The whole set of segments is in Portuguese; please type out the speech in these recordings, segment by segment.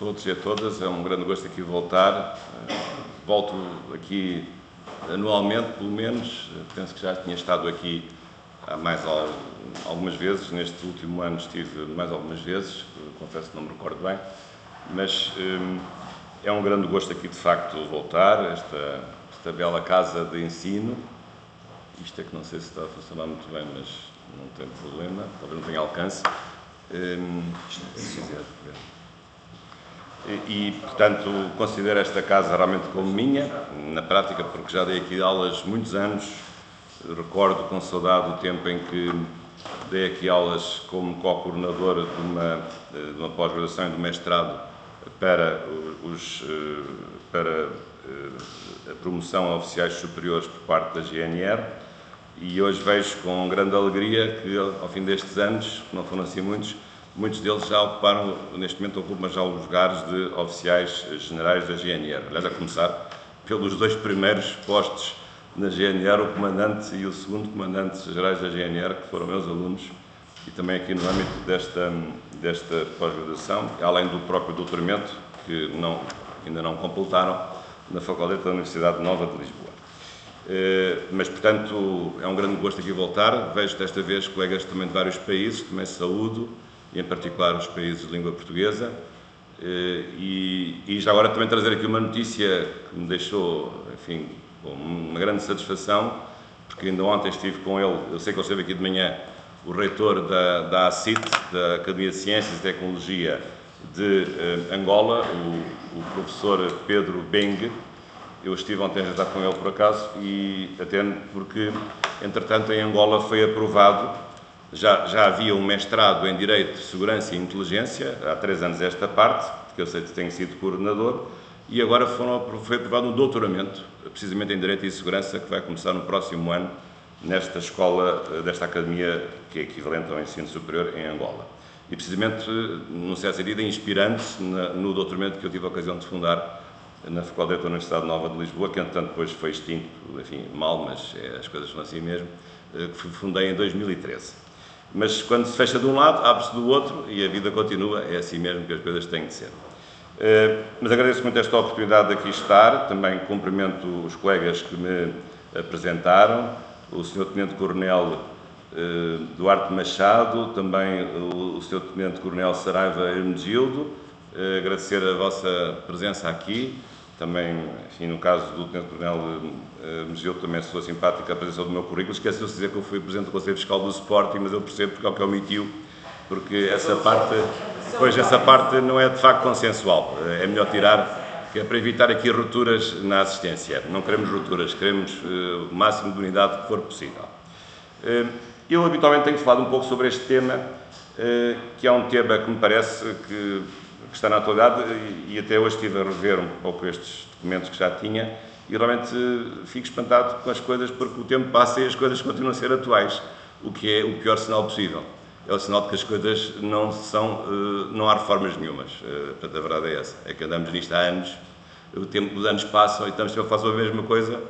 todos e a todas, é um grande gosto aqui voltar. Volto aqui anualmente, pelo menos, penso que já tinha estado aqui há algumas vezes, neste último ano estive mais algumas vezes, confesso que não me recordo bem, mas é um grande gosto aqui de facto voltar, esta bela casa de ensino. Isto é que não sei se está a funcionar muito bem, mas não tem problema, talvez não tenha alcance. E, portanto, considero esta casa realmente como minha, na prática, porque já dei aqui aulas muitos anos. Recordo com saudade o tempo em que dei aqui aulas como co-coordenador de uma pós-graduação e de um mestrado para a promoção a oficiais superiores por parte da GNR. E hoje vejo com grande alegria que, ao fim destes anos, que não foram assim muitos deles já ocuparam, neste momento ocupam já os lugares de oficiais generais da GNR. Aliás, a começar pelos dois primeiros postos na GNR, o comandante e o segundo comandante gerais da GNR, que foram meus alunos, e também aqui no âmbito desta pós-graduação, além do próprio doutoramento, que ainda não completaram, na Faculdade da Universidade Nova de Lisboa. Mas, portanto, é um grande gosto aqui voltar. Vejo desta vez colegas também de vários países, também saúdo, e em particular os países de língua portuguesa. E já agora também trazer aqui uma notícia que me deixou, enfim, com uma grande satisfação, porque ainda ontem estive com ele, eu sei que ele esteve aqui de manhã, o reitor da ACIT, da Academia de Ciências e Tecnologia de Angola, o professor Pedro Beng. Eu estive ontem a jantar com ele, por acaso, e até porque, entretanto, em Angola foi aprovado, já havia um mestrado em Direito, Segurança e Inteligência, há 3 anos esta parte, que eu sei que tenho sido coordenador, e agora foi aprovado um doutoramento, precisamente em Direito e Segurança, que vai começar no próximo ano, nesta escola, desta academia, que é equivalente ao ensino superior em Angola. E precisamente, num certo sentido, inspirando-se no doutoramento que eu tive a ocasião de fundar na Faculdade da Universidade Nova de Lisboa, que entretanto depois foi extinto, enfim, mal, mas as coisas são assim mesmo, que fundei em 2013. Mas quando se fecha de um lado, abre-se do outro e a vida continua, é assim mesmo que as coisas têm de ser. Mas agradeço muito esta oportunidade de aqui estar, também cumprimento os colegas que me apresentaram, o Sr. Tenente-Coronel Duarte Machado, também o Sr. Tenente-Coronel Saraiva Hermenegildo, agradecer a vossa presença aqui, também, enfim, no caso do Tenente-Coronel Hermenegildo, também sou simpática a presença do meu currículo. Esqueceu-se de dizer que eu fui Presidente do Conselho Fiscal do Sporting, mas eu percebo porque é o que omitiu, porque essa parte não é de facto consensual, é melhor tirar, que é para evitar aqui rupturas na assistência. Não queremos rupturas, queremos o máximo de unidade que for possível. Eu habitualmente tenho falado um pouco sobre este tema, que é um tema que me parece que está na atualidade, e até hoje estive a rever um pouco estes documentos que já tinha, e realmente fico espantado com as coisas, porque o tempo passa e as coisas continuam a ser atuais, o que é o pior sinal possível. É o sinal de que as coisas não há reformas nenhumas. Portanto, a verdade é essa, é que andamos nisto há anos, os anos passam e estamos sempre a fazer a mesma coisa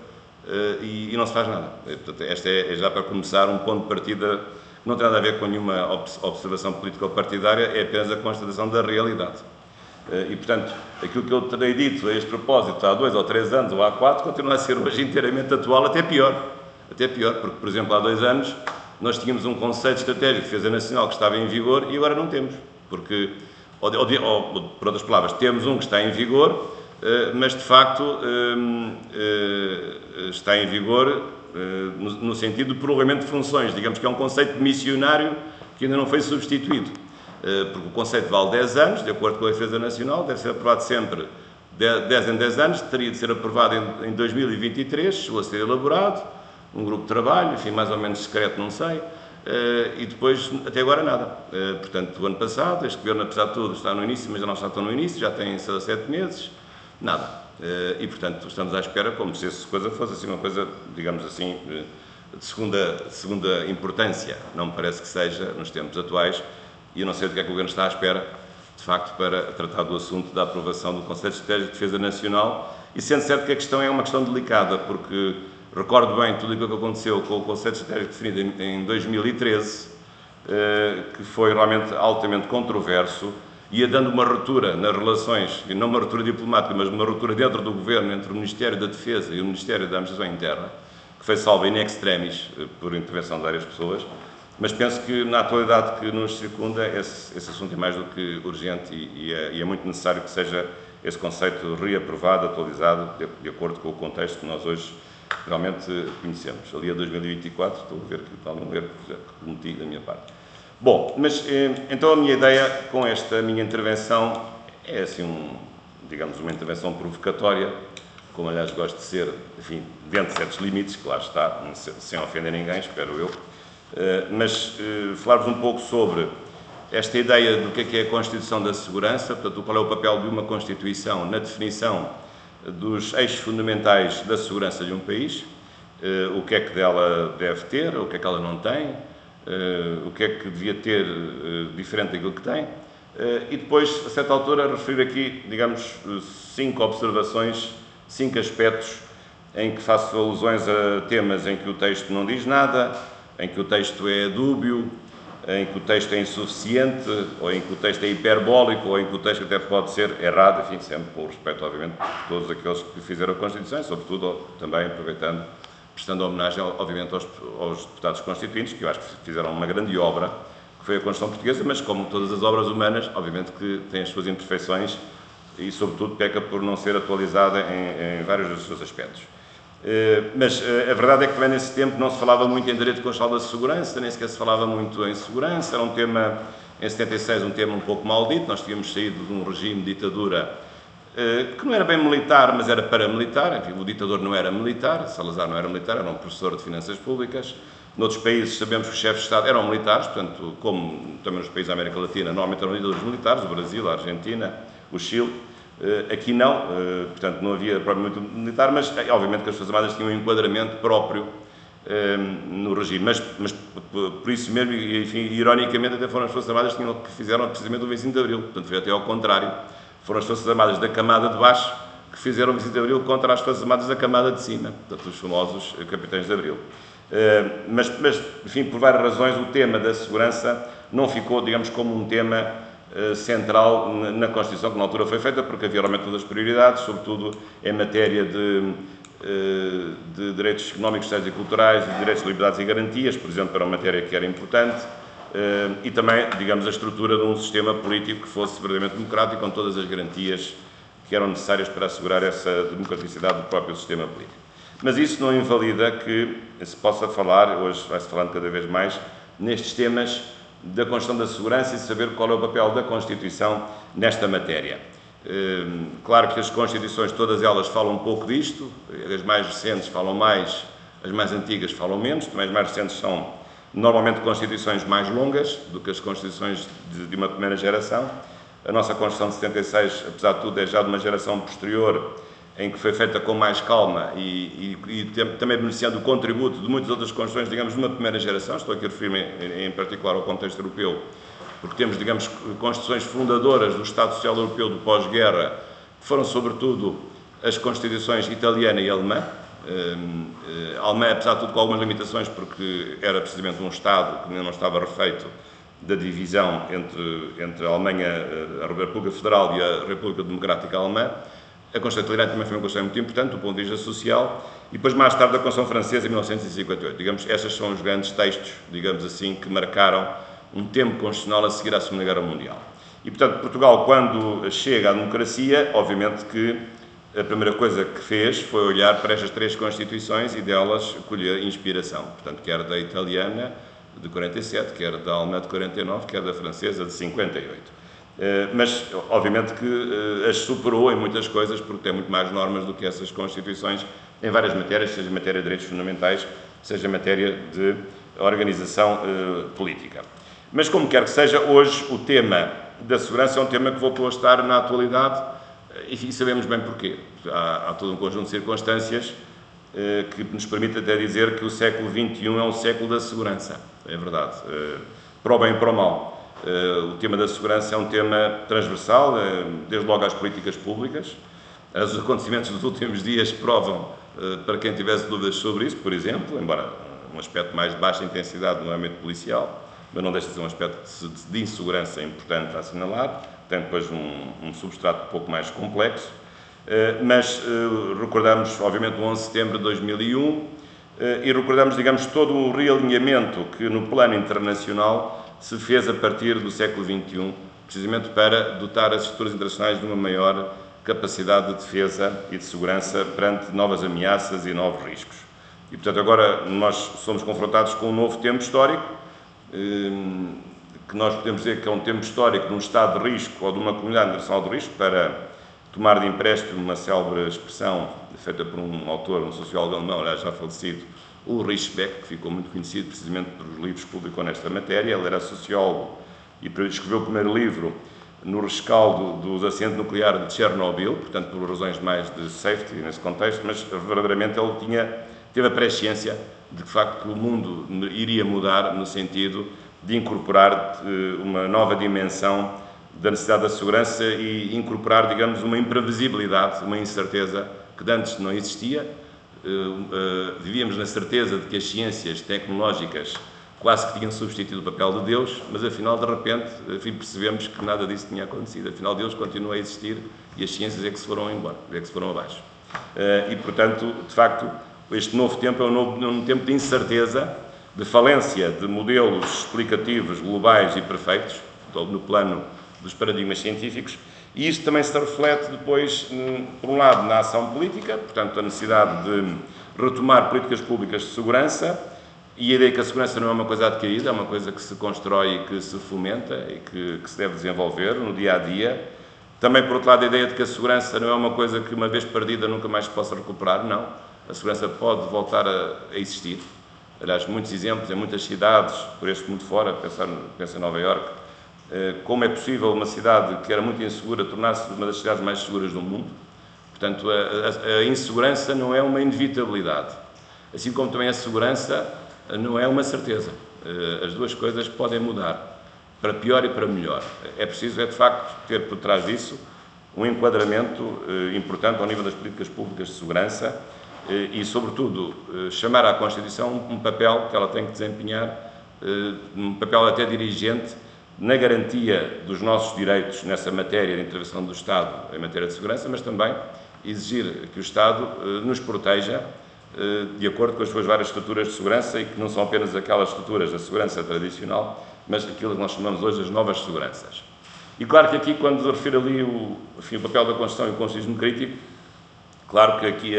e não se faz nada. Portanto, esta é já para começar um ponto de partida que não tem nada a ver com nenhuma observação política ou partidária, é apenas a constatação da realidade. E, portanto, aquilo que eu terei dito a este propósito há 2 ou 3 anos ou há 4 continua a ser hoje inteiramente atual, até pior, porque, por exemplo, há 2 anos nós tínhamos um conceito estratégico de defesa nacional que estava em vigor e agora não temos, porque, ou por outras palavras, temos um que está em vigor, mas de facto está em vigor no sentido de prolongamento de funções, digamos que é um conceito missionário que ainda não foi substituído, porque o conceito vale 10 anos, de acordo com a defesa nacional, deve ser aprovado sempre 10 em 10 anos, teria de ser aprovado em 2023, chegou a ser elaborado, um grupo de trabalho, enfim, mais ou menos secreto, não sei, e depois, até agora, nada. Portanto, o ano passado, este governo, apesar de tudo, está no início, mas já não está tão no início, já tem 6 ou 7 meses, nada. E, portanto, estamos à espera, como se essa coisa fosse assim, uma coisa, digamos assim, de segunda importância. Não me parece que seja, nos tempos atuais, e eu não sei do que é que o governo está à espera, de facto, para tratar do assunto da aprovação do Conselho Estratégico de Defesa Nacional, e sendo certo que a questão é uma questão delicada, porque recordo bem tudo aquilo que aconteceu com o Conselho Estratégico definido em 2013, que foi realmente altamente controverso, ia dando uma ruptura nas relações, e não uma ruptura diplomática, mas uma ruptura dentro do governo entre o Ministério da Defesa e o Ministério da Administração Interna, que foi salva in extremis por intervenção de várias pessoas, mas penso que na atualidade que nos circunda esse assunto é mais do que urgente e é muito necessário que seja esse conceito reaprovado, atualizado, de acordo com o contexto que nós hoje realmente conhecemos. Ali a 2024, estou a ver que está um erro que já cometi da minha parte. Bom, mas então a minha ideia com esta minha intervenção é assim, digamos, uma intervenção provocatória, como aliás gosto de ser, enfim, dentro de certos limites, que lá está, sem ofender ninguém, espero eu, mas falar-vos um pouco sobre esta ideia do que é a Constituição da Segurança, portanto, qual é o papel de uma Constituição na definição dos eixos fundamentais da segurança de um país, o que é que dela deve ter, o que é que ela não tem, o que é que devia ter diferente daquilo que tem, e depois, a certa altura, referir aqui, digamos, 5 observações, 5 aspectos em que faço alusões a temas em que o texto não diz nada, em que o texto é dúbio, em que o texto é insuficiente, ou em que o texto é hiperbólico, ou em que o texto até pode ser errado, enfim, sempre com respeito, obviamente, por todos aqueles que fizeram a Constituição, e, sobretudo, também aproveitando, prestando homenagem, obviamente, aos deputados constituintes, que eu acho que fizeram uma grande obra, que foi a Constituição Portuguesa, mas, como todas as obras humanas, obviamente que tem as suas imperfeições e, sobretudo, peca por não ser atualizada em vários dos seus aspectos. Mas a verdade é que também nesse tempo não se falava muito em direito constitucional da segurança, nem sequer se falava muito em segurança, era um tema, em 76, um tema um pouco maldito, nós tínhamos saído de um regime de ditadura que não era bem militar, mas era paramilitar, enfim, o ditador não era militar, Salazar não era militar, era um professor de finanças públicas. Noutros países sabemos que os chefes de Estado eram militares, portanto, como também nos países da América Latina, normalmente eram ditadores militares, o Brasil, a Argentina, o Chile. Aqui não, portanto, não havia propriamente militar, mas obviamente que as Forças Armadas tinham um enquadramento próprio no regime, mas por isso mesmo, e, enfim, ironicamente, até foram as Forças Armadas que fizeram precisamente o 25 de Abril, portanto, foi até ao contrário, foram as Forças Armadas da camada de baixo que fizeram o 25 de Abril contra as Forças Armadas da camada de cima, portanto, os famosos capitães de Abril. Mas, enfim, por várias razões, o tema da segurança não ficou, digamos, como um tema central na Constituição, que na altura foi feita, porque havia realmente todas as prioridades, sobretudo em matéria de direitos económicos, sociais e culturais, de direitos, liberdades e garantias, por exemplo, era uma matéria que era importante, e também, digamos, a estrutura de um sistema político que fosse verdadeiramente democrático, com todas as garantias que eram necessárias para assegurar essa democraticidade do próprio sistema político. Mas isso não invalida que se possa falar, hoje vai-se falando cada vez mais, nestes temas da Constituição da Segurança e saber qual é o papel da Constituição nesta matéria. Claro que as Constituições, todas elas falam um pouco disto, as mais recentes falam mais, as mais antigas falam menos, também as mais recentes são normalmente Constituições mais longas do que as Constituições de uma primeira geração. A nossa Constituição de 76, apesar de tudo, é já de uma geração posterior, em que foi feita com mais calma e também beneficiando do contributo de muitas outras Constituições, digamos, de uma primeira geração. Estou aqui a referir-me em particular ao contexto europeu, porque temos, digamos, Constituições fundadoras do Estado Social Europeu do pós-guerra, que foram, sobretudo, as Constituições italiana e alemã. A alemã, apesar de tudo, com algumas limitações, porque era precisamente um Estado que ainda não estava refeito da divisão entre a Alemanha, a República Federal e a República Democrática Alemã. A Constituição italiana também foi uma Constituição muito importante do ponto de vista social, e depois, mais tarde, a Constituição Francesa, em 1958. Digamos, estes são os grandes textos, digamos assim, que marcaram um tempo constitucional a seguir à Segunda Guerra Mundial. E, portanto, Portugal, quando chega à democracia, obviamente que a primeira coisa que fez foi olhar para estas 3 Constituições e delas colher inspiração. Portanto, quer da italiana, de 47, quer da alemã, de 49, quer da francesa, de 58. Mas, obviamente, que as superou em muitas coisas, porque tem muito mais normas do que essas Constituições, em várias matérias, seja matéria de direitos fundamentais, seja matéria de organização política. Mas, como quer que seja, hoje o tema da segurança é um tema que voltou a estar na atualidade, e sabemos bem porquê. Há todo um conjunto de circunstâncias que nos permite até dizer que o século XXI é um século da segurança. É verdade. Para o bem e para o mal. O tema da segurança é um tema transversal, desde logo às políticas públicas. Os acontecimentos dos últimos dias provam, para quem tivesse dúvidas sobre isso, por exemplo, embora um aspecto mais de baixa intensidade no âmbito policial, mas não deixa de ser um aspecto de insegurança importante a assinalar, tem depois um substrato um pouco mais complexo, mas recordamos, obviamente, o 11 de setembro de 2001 e recordamos, digamos, todo o realinhamento que no plano internacional se fez a partir do século XXI, precisamente para dotar as estruturas internacionais de uma maior capacidade de defesa e de segurança perante novas ameaças e novos riscos. E, portanto, agora nós somos confrontados com um novo tempo histórico, que nós podemos dizer que é um tempo histórico de um estado de risco ou de uma comunidade internacional de risco, para tomar de empréstimo uma célebre expressão feita por um autor, um sociólogo alemão, aliás já falecido, Ulrich Beck, que ficou muito conhecido precisamente pelos livros que publicou nesta matéria. Ele era sociólogo e escreveu o primeiro livro no rescaldo do acidente nuclear de Chernobyl, portanto por razões mais de safety nesse contexto, mas verdadeiramente ele teve a presciência de que, de facto, o mundo iria mudar no sentido de incorporar uma nova dimensão da necessidade da segurança e incorporar, digamos, uma imprevisibilidade, uma incerteza que antes não existia. Vivíamos na certeza de que as ciências tecnológicas quase que tinham substituído o papel de Deus, mas afinal, de repente, percebemos que nada disso tinha acontecido. Afinal, Deus continua a existir e as ciências é que se foram embora, é que se foram abaixo. E, portanto, de facto, este novo tempo é um tempo de incerteza, de falência de modelos explicativos globais e perfeitos, no plano dos paradigmas científicos, e isto também se reflete depois, por um lado, na ação política, portanto, a necessidade de retomar políticas públicas de segurança, e a ideia que a segurança não é uma coisa adquirida, é uma coisa que se constrói e que se fomenta e que se deve desenvolver no dia-a-dia. Também, por outro lado, a ideia de que a segurança não é uma coisa que, uma vez perdida, nunca mais se possa recuperar, não. A segurança pode voltar a existir. Aliás, muitos exemplos em muitas cidades, por este mundo fora, pensa em Nova Iorque, como é possível uma cidade que era muito insegura tornar-se uma das cidades mais seguras do mundo. Portanto, a insegurança não é uma inevitabilidade, assim como também a segurança não é uma certeza. As duas coisas podem mudar, para pior e para melhor. É preciso, de facto, ter por trás disso um enquadramento importante ao nível das políticas públicas de segurança e, sobretudo, chamar à Constituição um papel que ela tem que desempenhar, um papel até dirigente, na garantia dos nossos direitos nessa matéria de intervenção do Estado em matéria de segurança, mas também exigir que o Estado nos proteja de acordo com as suas várias estruturas de segurança e que não são apenas aquelas estruturas da segurança tradicional, mas aquilo que nós chamamos hoje as novas seguranças. E claro que aqui, quando refiro ali o papel da Constituição e o constitucionalismo crítico, claro que aqui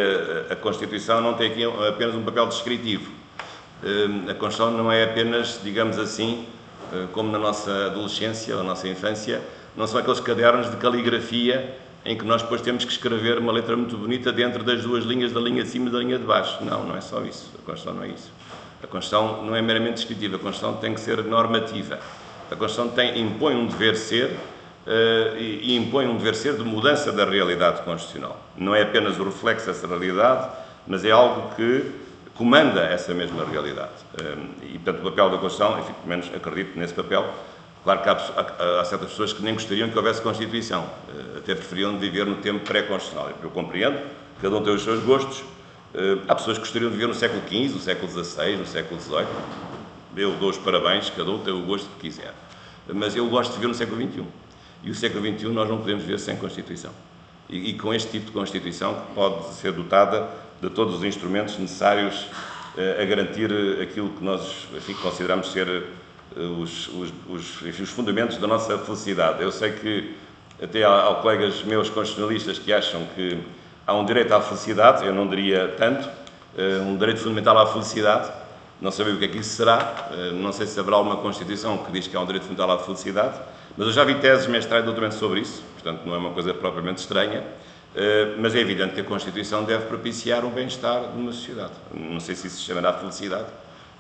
a Constituição não tem aqui apenas um papel descritivo. A Constituição não é apenas, digamos assim, como na nossa adolescência ou na nossa infância, não são aqueles cadernos de caligrafia em que nós depois temos que escrever uma letra muito bonita dentro das duas linhas, da linha de cima e da linha de baixo. Não, não é só isso. A Constituição não é isso. A Constituição não é meramente descritiva, a Constituição tem que ser normativa. A Constituição impõe um dever ser e impõe um dever ser de mudança da realidade constitucional. Não é apenas o reflexo dessa realidade, mas é algo que comanda essa mesma realidade. E, portanto, o papel da Constituição, enfim, pelo menos acredito nesse papel. Claro que há certas pessoas que nem gostariam que houvesse Constituição, até preferiam viver no tempo pré-constitucional. Eu compreendo, cada um tem os seus gostos. Há pessoas que gostariam de viver no século XV, no século XVI, no século XVIII. Eu dou os parabéns, cada um tem o gosto que quiser. Mas eu gosto de viver no século XXI. E o século XXI nós não podemos viver sem Constituição. E com este tipo de Constituição que pode ser dotada de todos os instrumentos necessários a garantir aquilo que nós, enfim, consideramos ser os fundamentos da nossa felicidade. Eu sei que até há colegas meus constitucionalistas que acham que há um direito à felicidade, eu não diria tanto, um direito fundamental à felicidade, não sabemos o que é que isso será, não sei se haverá uma Constituição que diz que há um direito fundamental à felicidade, mas eu já vi teses de mestrado e doutoramento sobre isso, portanto não é uma coisa propriamente estranha, mas é evidente que a Constituição deve propiciar o bem-estar de uma sociedade. Não sei se isso se chamará felicidade,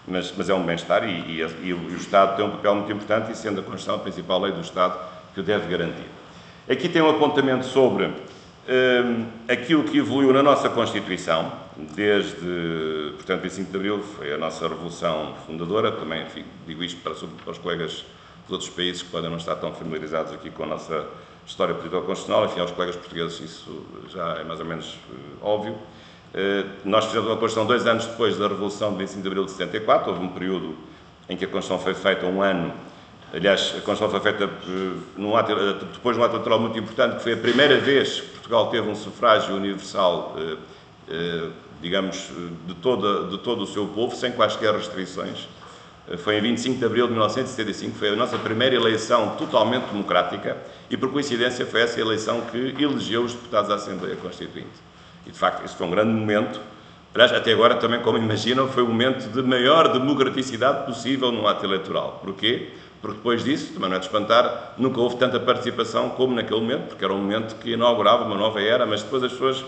mas é um bem-estar e o Estado tem um papel muito importante e, sendo a Constituição a principal lei do Estado, que o deve garantir. Aqui tem um apontamento sobre aquilo que evoluiu na nossa Constituição, desde, portanto, 25 de Abril foi a nossa revolução fundadora, também, enfim, digo isto para os colegas dos outros países que podem não estar tão familiarizados aqui com a nossa história político-constitucional, enfim, aos colegas portugueses isso já é mais ou menos óbvio. Nós fizemos uma Constituição 2 anos depois da Revolução de 25 de Abril de 74, houve um período em que a Constituição foi feita um ano Aliás, a Constituição foi feita depois de um ato eleitoral muito importante, que foi a primeira vez que Portugal teve um sufrágio universal, digamos, de todo o seu povo, sem quaisquer restrições. Foi em 25 de abril de 1975, foi a nossa primeira eleição totalmente democrática e, por coincidência, foi essa eleição que elegeu os deputados à Assembleia Constituinte. E, de facto, isso foi um grande momento. Aliás, até agora, também, como imaginam, foi o momento de maior democraticidade possível no ato eleitoral. Porquê? Porque depois disso, também não é de espantar, nunca houve tanta participação como naquele momento, porque era um momento que inaugurava uma nova era, mas depois as pessoas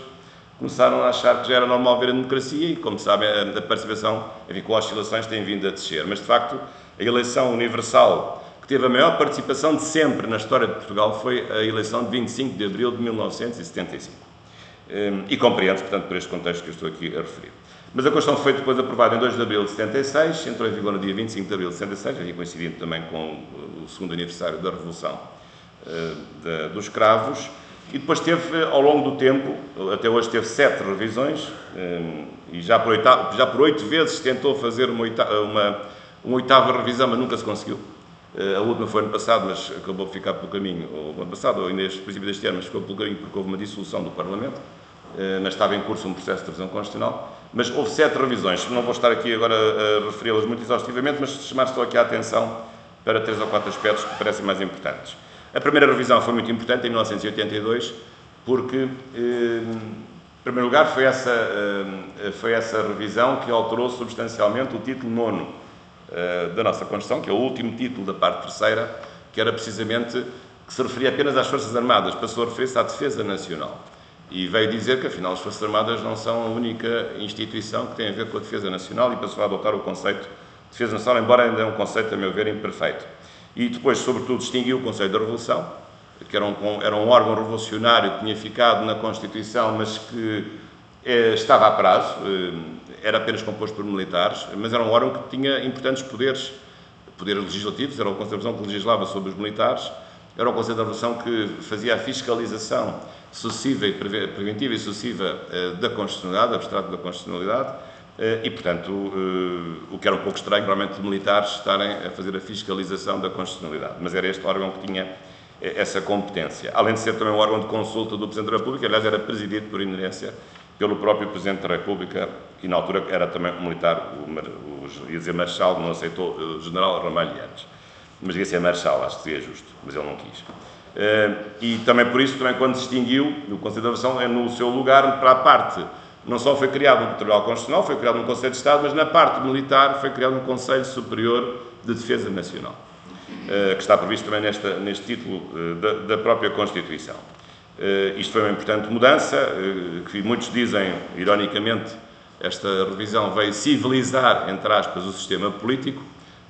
começaram a achar que já era normal ver a democracia e, como sabem, a participação, enfim, com oscilações, tem vindo a descer. Mas, de facto, a eleição universal que teve a maior participação de sempre na história de Portugal foi a eleição de 25 de abril de 1975. E compreende-se, portanto, por este contexto que eu estou aqui a referir. Mas a Constituição foi depois aprovada em 2 de abril de 76, entrou em vigor no dia 25 de abril de 76, aí coincidindo também com o segundo aniversário da Revolução dos Cravos, e depois teve, ao longo do tempo, até hoje teve 7 revisões, e já por 8 vezes tentou fazer uma oitava revisão, mas nunca se conseguiu. A última foi ano passado, mas acabou por ficar pelo caminho, ou ano passado, ou ainda neste princípio deste ano, mas ficou pelo caminho porque houve uma dissolução do Parlamento, mas estava em curso um processo de revisão constitucional. Mas houve 7 revisões, não vou estar aqui agora a referi-las muito exaustivamente, mas chamar só aqui a atenção para 3 ou 4 aspectos que parecem mais importantes. A primeira revisão foi muito importante, em 1982, porque, em primeiro lugar, foi essa revisão que alterou substancialmente o título 9º da nossa Constituição, que é o último título da parte terceira, que era precisamente, que se referia apenas às Forças Armadas, passou a referir-se à Defesa Nacional. E veio dizer que, afinal, as Forças Armadas não são a única instituição que tem a ver com a Defesa Nacional e passou a adotar o conceito de Defesa Nacional, embora ainda é um conceito, a meu ver, imperfeito. E depois, sobretudo, distinguiu o Conselho da Revolução, que era um órgão revolucionário que tinha ficado na Constituição, mas que estava a prazo, era apenas composto por militares, mas era um órgão que tinha importantes poderes legislativos, era o Conselho da Revolução que legislava sobre os militares, era o Conselho da Revolução que fazia a fiscalização sucessiva e preventiva e sucessiva da constitucionalidade, abstrato da constitucionalidade, e, portanto, o que era um pouco estranho, realmente, militares estarem a fazer a fiscalização da constitucionalidade. Mas era este órgão que tinha essa competência. Além de ser também um órgão de consulta do Presidente da República, aliás, era presidido por inerência pelo próprio Presidente da República, que na altura era também um militar, ia dizer marechal, não aceitou, o general Ramalho Yanes. Mas devia ser marechal, acho que seria justo, mas ele não quis. E também por isso, também quando distinguiu, o Conselho da Revolução é no seu lugar para a parte. Não só foi criado um Tribunal Constitucional, foi criado um Conselho de Estado, mas na parte militar foi criado um Conselho Superior de Defesa Nacional, que está previsto também neste título da própria Constituição. Isto foi uma importante mudança, que muitos dizem, ironicamente, esta revisão veio civilizar, entre aspas, o sistema político.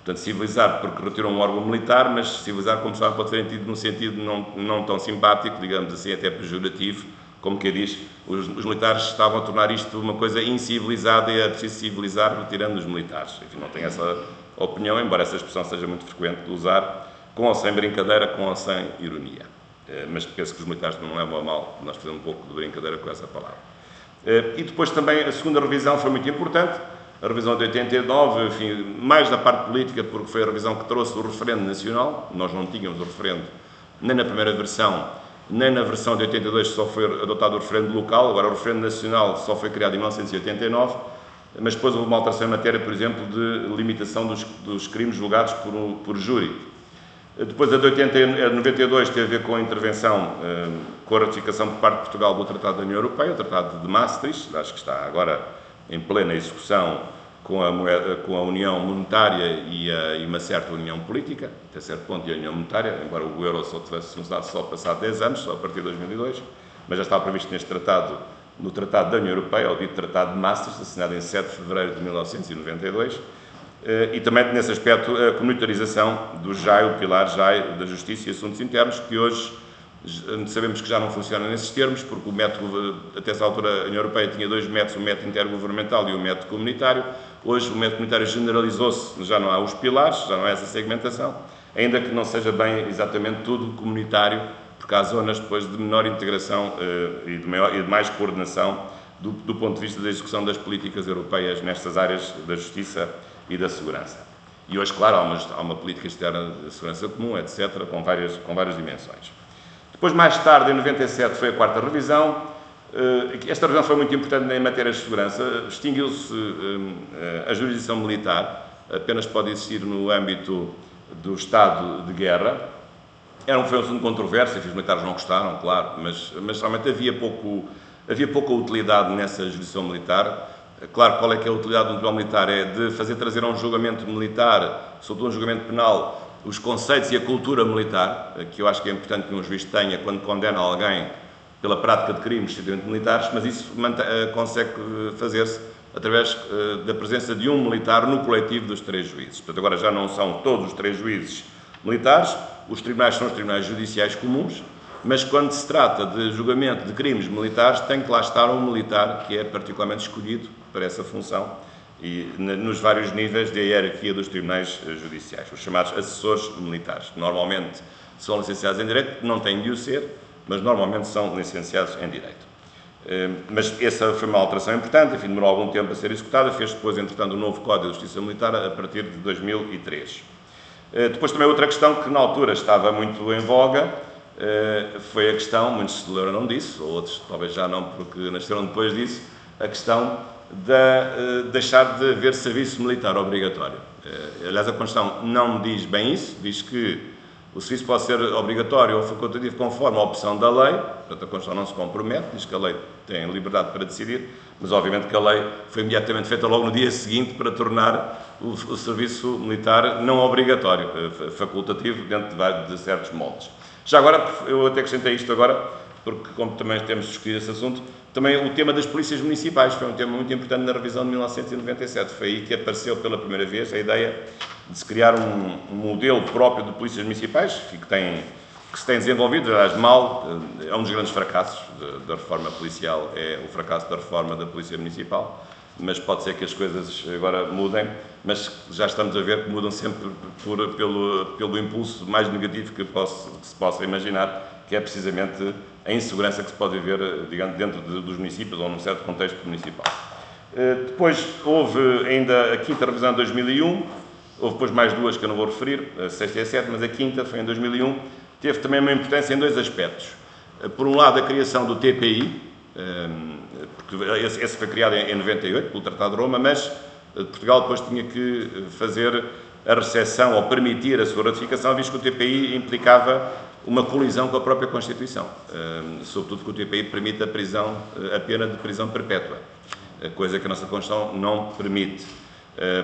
Portanto, civilizar porque retirou um órgão militar, mas civilizar, como sabe, pode ser entendido num sentido não tão simpático, digamos assim, até pejorativo, como quem diz, os militares estavam a tornar isto uma coisa incivilizada e é preciso civilizar retirando os militares. Enfim, não tenho essa opinião, embora essa expressão seja muito frequente de usar, com ou sem brincadeira, com ou sem ironia. Mas penso que os militares não levam a mal nós fazemos um pouco de brincadeira com essa palavra. E depois também a segunda revisão foi muito importante, a revisão de 89, enfim, mais da parte política, porque foi a revisão que trouxe o referendo nacional. Nós não tínhamos o referendo nem na primeira versão, nem na versão de 82 só foi adotado o referendo local, agora o referendo nacional só foi criado em 1989, mas depois houve uma alteração em matéria, por exemplo, de limitação dos crimes julgados por júri. Depois a de 92 teve a ver com a intervenção, com a ratificação por parte de Portugal do Tratado da União Europeia, o Tratado de Maastricht, acho que está agora em plena execução com a União Monetária e uma certa União Política, até certo ponto, e a União Monetária, embora o euro só tivesse funcionado só passado 10 anos, só a partir de 2002, mas já estava previsto neste tratado, no Tratado da União Europeia, o dito Tratado de Maastricht, assinado em 7 de fevereiro de 1992, e também, nesse aspecto, a comunitarização do JAI, o pilar JAI da Justiça e Assuntos Internos, que hoje sabemos que já não funciona nesses termos, porque o método, até essa altura, a União Europeia tinha 2 métodos, o método intergovernamental e o método comunitário. Hoje o método comunitário generalizou-se, já não há os pilares, já não há essa segmentação, ainda que não seja bem exatamente tudo comunitário, porque há zonas depois de menor integração e de mais coordenação do ponto de vista da execução das políticas europeias nestas áreas da justiça e da segurança. E hoje, claro, há uma política externa de segurança comum, etc., com várias dimensões. Depois, mais tarde, em 97, foi a quarta revisão. Esta revisão foi muito importante em matéria de segurança. Extinguiu-se a jurisdição militar, apenas pode existir no âmbito do estado de guerra. Foi um assunto controverso, os militares não gostaram, claro, mas realmente havia pouca utilidade nessa jurisdição militar. Claro, qual é que é a utilidade de um tribunal militar? É de fazer trazer a um julgamento militar, sobretudo um julgamento penal, os conceitos e a cultura militar, que eu acho que é importante que um juiz tenha quando condena alguém pela prática de crimes estritamente militares, mas isso consegue fazer-se através da presença de um militar no coletivo dos 3 juízes. Portanto, agora já não são todos os 3 juízes militares, os tribunais são os tribunais judiciais comuns, mas quando se trata de julgamento de crimes militares, tem que lá estar um militar que é particularmente escolhido para essa função e nos vários níveis da hierarquia dos tribunais judiciais, os chamados assessores militares. Normalmente são licenciados em Direito, não têm de o ser, mas normalmente são licenciados em Direito. Mas essa foi uma alteração importante, enfim, demorou algum tempo a ser executada, fez depois, entretanto, o novo Código de Justiça Militar a partir de 2003. Depois também outra questão que na altura estava muito em voga, foi a questão, muitos se lembram disso, ou outros talvez já não porque nasceram depois disso, a questão de deixar de haver serviço militar obrigatório. Aliás, a Constituição não diz bem isso, diz que o serviço pode ser obrigatório ou facultativo conforme a opção da lei, portanto a Constituição não se compromete, diz que a lei tem liberdade para decidir, mas obviamente que a lei foi imediatamente feita logo no dia seguinte para tornar o serviço militar não obrigatório, facultativo dentro de certos moldes. Já agora, eu até acrescentei isto agora, porque como também temos discutido esse assunto, também o tema das polícias municipais foi um tema muito importante na revisão de 1997. Foi aí que apareceu pela primeira vez a ideia de se criar um modelo próprio de polícias municipais, que se tem desenvolvido, aliás, mal, é um dos grandes fracassos da reforma policial, é o fracasso da reforma da Polícia Municipal, mas pode ser que as coisas agora mudem, mas já estamos a ver que mudam sempre pelo impulso mais negativo que se possa imaginar, que é precisamente a insegurança que se pode viver, digamos, dentro dos municípios ou num certo contexto municipal. Depois houve ainda a quinta revisão de 2001, houve depois mais 2 que eu não vou referir, a sexta e a sétima, mas a quinta foi em 2001, teve também uma importância em 2 aspectos. Por um lado, a criação do TPI, porque esse foi criado em 98, pelo Tratado de Roma, mas Portugal depois tinha que fazer a recepção ou permitir a sua ratificação, visto que o TPI implicava uma colisão com a própria Constituição, sobretudo que o TPI permite a pena de prisão perpétua, coisa que a nossa Constituição não permite.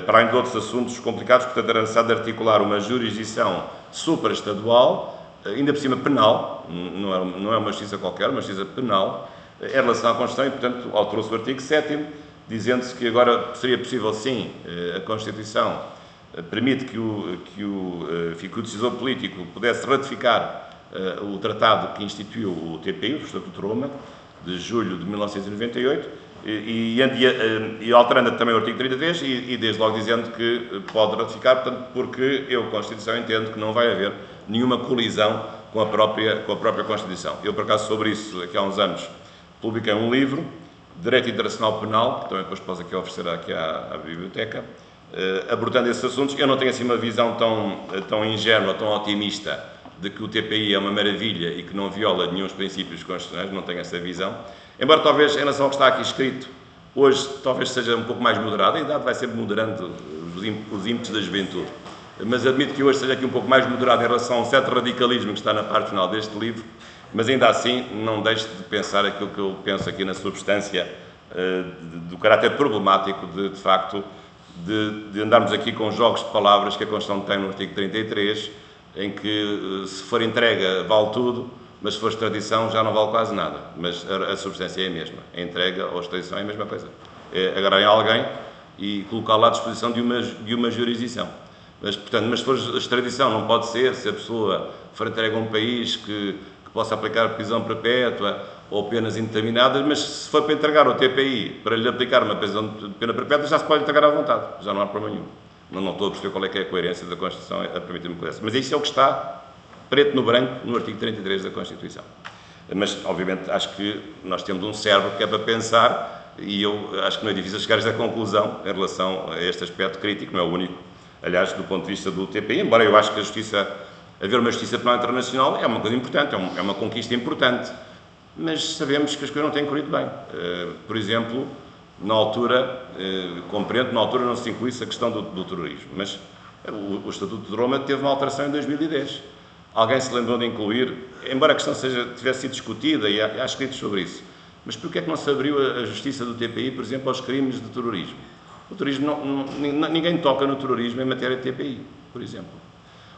Para além de outros assuntos complicados, portanto, era necessário articular uma jurisdição supraestadual, ainda por cima penal, não é uma justiça qualquer, uma justiça penal, em relação à Constituição e, portanto, alterou-se o artigo 7º, dizendo-se que agora seria possível, sim, a Constituição permite que o decisor político pudesse ratificar o tratado que instituiu o TPI, o Estatuto de Roma, de julho de 1998, e alterando também o artigo 33 e desde logo dizendo que pode ratificar, portanto, porque eu, Constituição, entendo que não vai haver nenhuma colisão com a própria Constituição. Eu, por acaso, sobre isso, aqui há uns anos, publiquei um livro, Direito Internacional Penal, que também depois posso aqui oferecer aqui à biblioteca, abordando esses assuntos. Eu não tenho assim uma visão tão ingênua, tão otimista, de que o TPI é uma maravilha e que não viola nenhum dos princípios constitucionais, não tenho essa visão. Embora talvez, em relação ao que está aqui escrito, hoje talvez seja um pouco mais moderado, a idade vai sempre moderando os ímpetos da juventude, mas admito que hoje seja aqui um pouco mais moderado em relação a um certo radicalismo que está na parte final deste livro, mas ainda assim não deixe de pensar aquilo que eu penso aqui na substância do caráter problemático de facto, de andarmos aqui com jogos de palavras que a Constituição tem no artigo 33, em que se for entrega vale tudo, mas se for extradição já não vale quase nada, mas a substância é a mesma. A entrega ou a extradição é a mesma coisa. É agarrar em alguém e colocá-lo à disposição de uma jurisdição. Mas, portanto, se for extradição não pode ser, se a pessoa for entregue a um país que possa aplicar prisão perpétua ou penas indeterminadas, mas se for para entregar ao TPI para lhe aplicar uma pena perpétua, já se pode entregar à vontade, já não há problema nenhum. Não estou a perceber qual é que é a coerência da Constituição a permitir-me coisa. Mas isso é o que está preto no branco no artigo 33 da Constituição. Mas, obviamente, acho que nós temos um cérebro que é para pensar e eu acho que não é difícil chegar a esta conclusão em relação a este aspecto crítico, não é o único, aliás, do ponto de vista do TPI, embora eu acho que haver uma justiça penal internacional é uma coisa importante, é uma conquista importante, mas sabemos que as coisas não têm corrido bem. Por exemplo, na altura, compreendo, na altura não se incluísse a questão do terrorismo, mas o Estatuto de Roma teve uma alteração em 2010. Alguém se lembrou de incluir, embora a questão tivesse sido discutida e há escritos sobre isso, mas porquê é que não se abriu a justiça do TPI, por exemplo, aos crimes de terrorismo? O terrorismo, ninguém toca no terrorismo em matéria de TPI, por exemplo.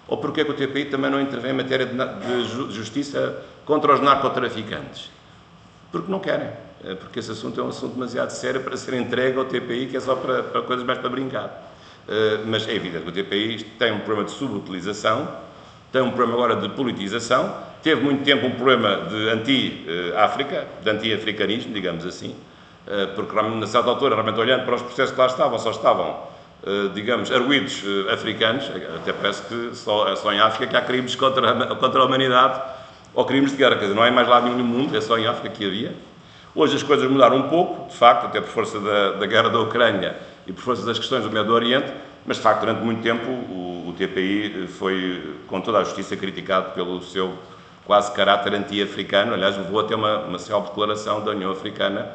Ou porquê é que o TPI também não intervém em matéria de justiça contra os narcotraficantes? Porque não querem. Porque esse assunto é um assunto demasiado sério para ser entregue ao TPI, que é só para coisas mais para brincar. Mas é evidente que o TPI tem um problema de subutilização, tem um problema agora de politização, teve muito tempo um problema de anti-África, de anti-africanismo, digamos assim, porque, na certa altura, realmente olhando para os processos que lá estavam, só estavam, digamos, arguidos africanos, até parece que só em África que há crimes contra a humanidade ou crimes de guerra, quer dizer, não há mais lá nenhum no mundo, é só em África que havia. Hoje as coisas mudaram um pouco, de facto, até por força da guerra da Ucrânia e por força das questões do Médio Oriente, mas de facto durante muito tempo o TPI foi, com toda a justiça, criticado pelo seu quase caráter anti-africano. Aliás, levou até uma célebre declaração da União Africana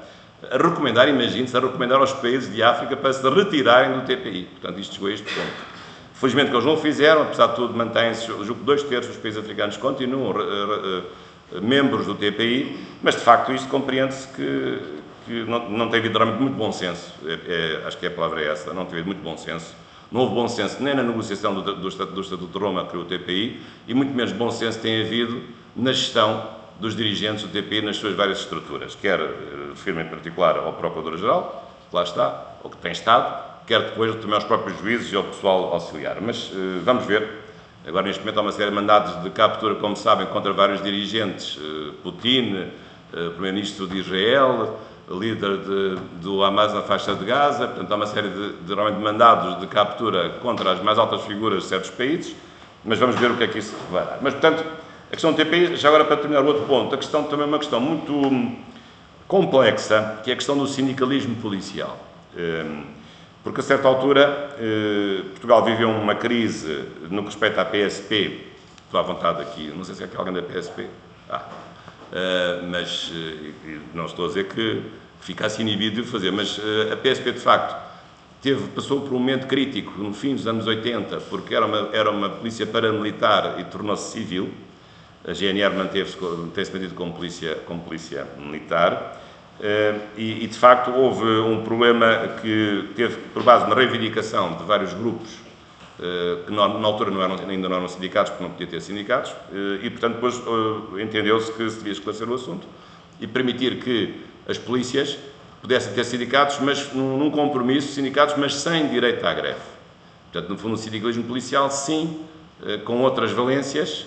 a recomendar, imagine-se, a recomendar aos países de África para se retirarem do TPI. Portanto, isto chegou a este ponto. Felizmente que eles não o fizeram, apesar de tudo, mantém-se, julgo que 2/3 dos países africanos continuam membros do TPI, mas de facto isto compreende-se que não tem havido realmente muito bom senso, acho que a palavra é essa, não tem havido muito bom senso. Não houve bom senso nem na negociação do Estatuto de Roma que criou o TPI, e muito menos bom senso tem havido na gestão dos dirigentes do TPI nas suas várias estruturas, quer, refiro-me em particular ao Procurador-Geral, que lá está, ou que tem estado, quer depois também aos próprios juízes e ao pessoal auxiliar. Mas vamos ver. Agora, neste momento, há uma série de mandados de captura, como sabem, contra vários dirigentes, Putin, Primeiro-Ministro de Israel, líder do Hamas na faixa de Gaza. Portanto, há uma série de mandados de captura contra as mais altas figuras de certos países, mas vamos ver o que é que isso vai dar. Mas, portanto, a questão do TPI, já agora para terminar o outro ponto, a questão também é uma questão muito complexa, que é a questão do sindicalismo policial. Porque a certa altura Portugal viveu uma crise no que respeita à PSP, estou à vontade aqui, não sei se é que alguém da PSP, mas não estou a dizer que ficasse inibido de o fazer, mas a PSP de facto passou por um momento crítico no fim dos anos 80, porque era uma polícia paramilitar e tornou-se civil. A GNR manteve-se mantido como polícia militar. E de facto houve um problema que teve por base uma reivindicação de vários grupos que na altura ainda não eram sindicatos, porque não podia ter sindicatos, e portanto depois entendeu-se que se devia esclarecer o assunto e permitir que as polícias pudessem ter sindicatos, mas num compromisso, sindicatos, mas sem direito à greve. Portanto, no fundo, o sindicalismo policial, sim, com outras valências,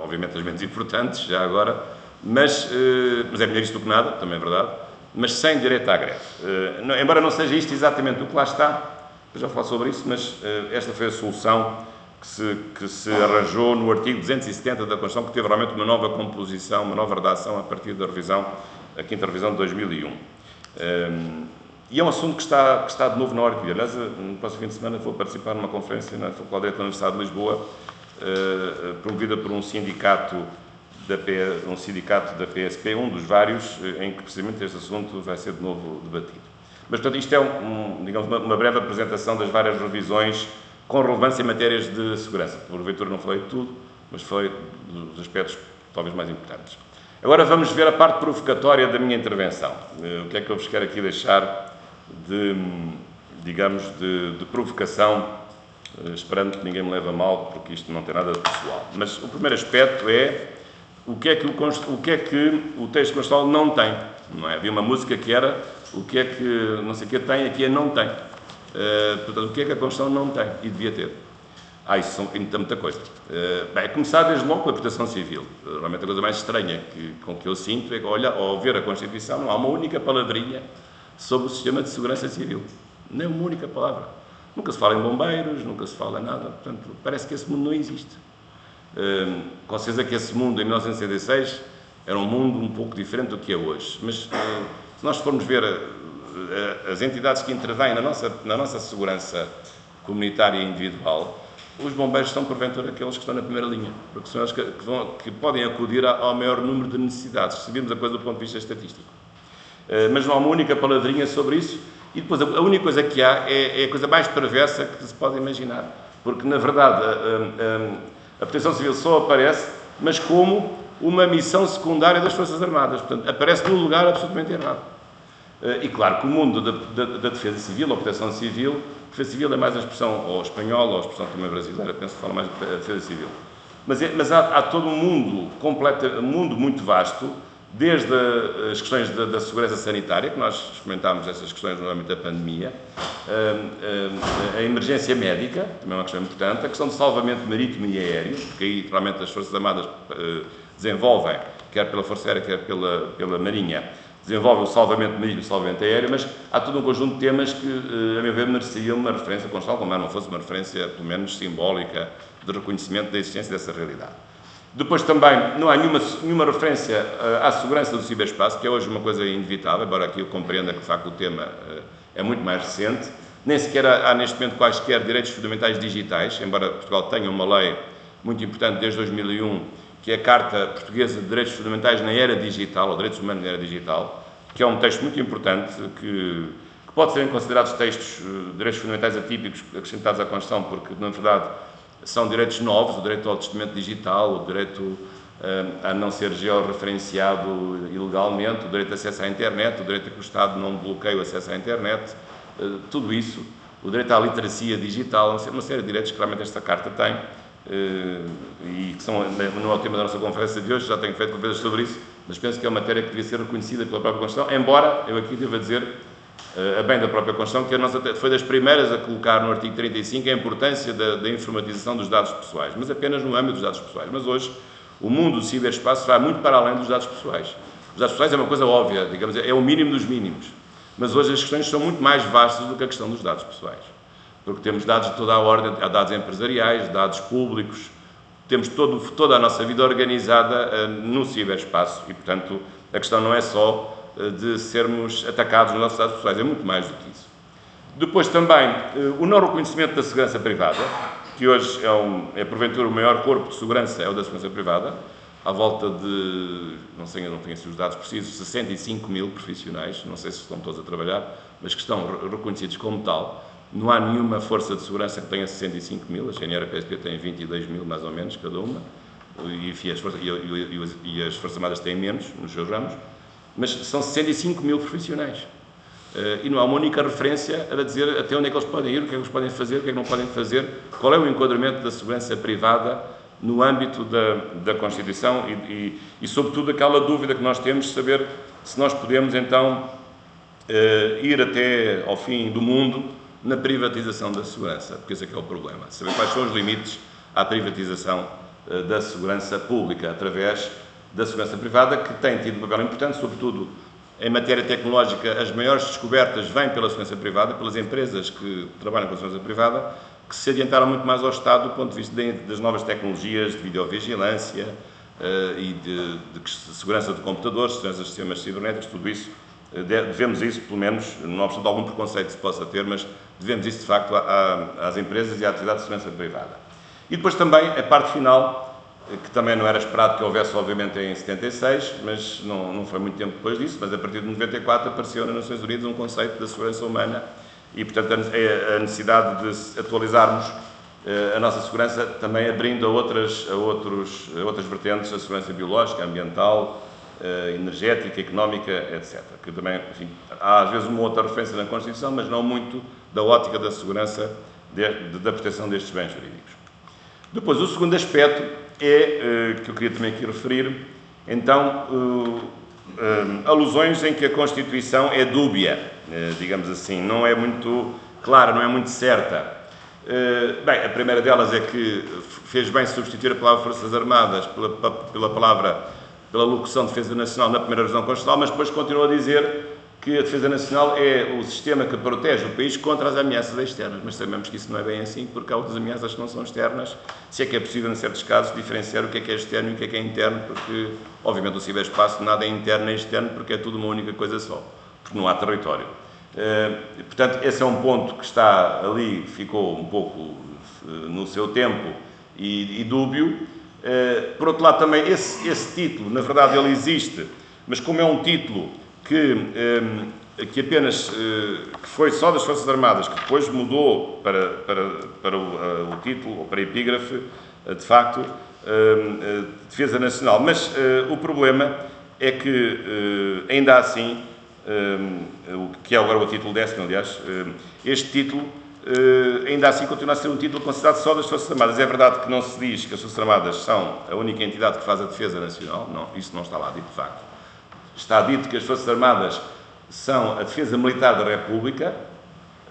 obviamente as menos importantes, já agora, mas é melhor isto do que nada, também é verdade, mas sem direito à greve. Embora não seja isto exatamente o que lá está, eu já falo sobre isso, mas esta foi a solução que se arranjou no artigo 270 da Constituição, que teve realmente uma nova composição, uma nova redação a partir da revisão, a quinta revisão de 2001. E é um assunto que está de novo na ordem do dia. Aliás, no próximo fim de semana vou participar numa conferência na Faculdade de Direito da Universidade de Lisboa, promovida por um sindicato da PSP, um dos vários, em que precisamente este assunto vai ser de novo debatido. Mas, portanto, isto é digamos, uma breve apresentação das várias revisões com relevância em matérias de segurança. Porventura não falei de tudo, mas falei dos aspectos talvez mais importantes. Agora vamos ver a parte provocatória da minha intervenção. O que é que eu vos quero aqui deixar digamos, de provocação, esperando que ninguém me leve a mal, porque isto não tem nada de pessoal. Mas o primeiro aspecto é o que é que o texto constitucional não tem. Não é? Havia uma música que era o que é que não sei o que tem, aqui é não tem. Portanto, o que é que a Constituição não tem e devia ter? Isso são muita coisa. Bem, começar desde logo com a proteção civil. Realmente a coisa mais estranha com que eu sinto é que, ao ver a Constituição, não há uma única palavrinha sobre o sistema de segurança civil. Nem uma única palavra. Nunca se fala em bombeiros, nunca se fala nada. Portanto, parece que esse mundo não existe. Com certeza que esse mundo, em 1966, era um mundo um pouco diferente do que é hoje. Mas, se nós formos ver as entidades que intervêm na nossa segurança comunitária e individual, os bombeiros são, porventura, aqueles que estão na primeira linha, porque são eles que podem acudir ao maior número de necessidades, se virmos a coisa do ponto de vista estatístico. Mas não há uma única palavrinha sobre isso, e depois a única coisa que há é a coisa mais perversa que se pode imaginar, porque, na verdade, a Proteção Civil só aparece, mas como uma missão secundária das Forças Armadas, portanto, aparece num lugar absolutamente errado. E claro que o mundo da Defesa Civil, ou Proteção Civil, Defesa Civil é mais a expressão ou espanhola, ou a expressão também brasileira, penso que fala mais de Defesa Civil. Mas há todo um mundo, um mundo muito vasto, desde as questões da segurança sanitária, que nós experimentámos essas questões no âmbito da pandemia, a emergência médica, também é uma questão importante, a questão de salvamento marítimo e aéreo, porque aí, realmente, as Forças Armadas desenvolvem, quer pela Força Aérea, quer pela Marinha, desenvolvem o salvamento marítimo e o salvamento aéreo, mas há todo um conjunto de temas que, a meu ver, mereciam uma referência constante, como não fosse uma referência, pelo menos, simbólica, de reconhecimento da existência dessa realidade. Depois também não há nenhuma referência à segurança do ciberespaço, que é hoje uma coisa inevitável, embora aqui eu compreenda que, de facto, o tema é muito mais recente. Nem sequer há neste momento quaisquer direitos fundamentais digitais, embora Portugal tenha uma lei muito importante desde 2001, que é a Carta Portuguesa de Direitos Fundamentais na Era Digital, ou Direitos Humanos na Era Digital, que é um texto muito importante, que pode ser considerados textos de direitos fundamentais atípicos acrescentados à Constituição, porque, na verdade, são direitos novos, o direito ao testamento digital, o direito a não ser georreferenciado ilegalmente, o direito de acesso à internet, o direito a que o Estado não bloqueie o acesso à internet, tudo isso, o direito à literacia digital, uma série de direitos que realmente esta Carta tem, e que são, não é o tema da nossa conferência de hoje, já tenho feito conferências sobre isso, mas penso que é uma matéria que devia ser reconhecida pela própria Constituição, embora eu aqui devo dizer, a bem da própria Constituição, que a nossa foi das primeiras a colocar no artigo 35 a importância da informatização dos dados pessoais, mas apenas no âmbito dos dados pessoais. Mas hoje o mundo do ciberespaço vai muito para além dos dados pessoais. Os dados pessoais é uma coisa óbvia, digamos, é o mínimo dos mínimos, mas hoje as questões são muito mais vastas do que a questão dos dados pessoais, porque temos dados de toda a ordem, há dados empresariais, dados públicos, temos toda a nossa vida organizada no ciberespaço e, portanto, a questão não é só de sermos atacados nos nossos dados pessoais, é muito mais do que isso. Depois também, o não reconhecimento da segurança privada, que hoje é porventura o maior corpo de segurança, é o da segurança privada, à volta de, não sei, eu não tenho os dados precisos, 65 mil profissionais, não sei se estão todos a trabalhar, mas que estão reconhecidos como tal. Não há nenhuma força de segurança que tenha 65 mil, a GNR e a PSP têm 22 mil, mais ou menos, cada uma, e as Forças Armadas têm menos nos seus ramos, mas são 65 mil profissionais. E não há uma única referência a dizer até onde é que eles podem ir, o que é que eles podem fazer, o que é que não podem fazer, qual é o enquadramento da segurança privada no âmbito da Constituição e sobretudo, aquela dúvida que nós temos de saber se nós podemos, então, ir até ao fim do mundo na privatização da segurança, porque esse é que é o problema. Saber quais são os limites à privatização da segurança pública através da segurança privada, que tem tido um papel importante, sobretudo em matéria tecnológica. As maiores descobertas vêm pela segurança privada, pelas empresas que trabalham com a segurança privada, que se adiantaram muito mais ao Estado do ponto de vista das novas tecnologias de videovigilância e de segurança de computadores, segurança de sistemas cibernéticos, tudo isso. Devemos isso, pelo menos, não obstante algum preconceito que se possa ter, mas devemos isso, de facto, às empresas e à atividade de segurança privada. E depois também a parte final, que também não era esperado que houvesse, obviamente, em 76, mas não foi muito tempo depois disso, mas a partir de 94 apareceu nas Nações Unidas um conceito da segurança humana e, portanto, a necessidade de atualizarmos a nossa segurança também abrindo a outras vertentes, a segurança biológica, ambiental, energética, económica, etc. Que também, enfim, há às vezes uma outra referência na Constituição, mas não muito da ótica da segurança, da proteção destes bens jurídicos. Depois, o segundo aspecto que eu queria também aqui referir, então, alusões em que a Constituição é dúbia, digamos assim, não é muito clara, não é muito certa. Bem, a primeira delas é que fez bem substituir a palavra Forças Armadas pela locução Defesa Nacional na primeira revisão constitucional, mas depois continuou a dizer que a Defesa Nacional é o sistema que protege o país contra as ameaças externas, mas sabemos que isso não é bem assim, porque há outras ameaças que não são externas, se é que é possível, em certos casos, diferenciar o que é externo e o que é interno, porque, obviamente, o ciberespaço nada é interno nem externo, porque é tudo uma única coisa só, porque não há território. Portanto, esse é um ponto que está ali, ficou um pouco no seu tempo e dúbio. Por outro lado, também, esse título, na verdade, ele existe, mas como é um título que apenas que foi só das Forças Armadas, que depois mudou para o título, ou para a epígrafe, de facto, Defesa Nacional. Mas o problema é que, ainda assim, que é agora o título 10º, aliás, este título, ainda assim continua a ser um título considerado só das Forças Armadas. É verdade que não se diz que as Forças Armadas são a única entidade que faz a defesa nacional, não, isso não está lá dito de facto. Está dito que as Forças Armadas são a defesa militar da República,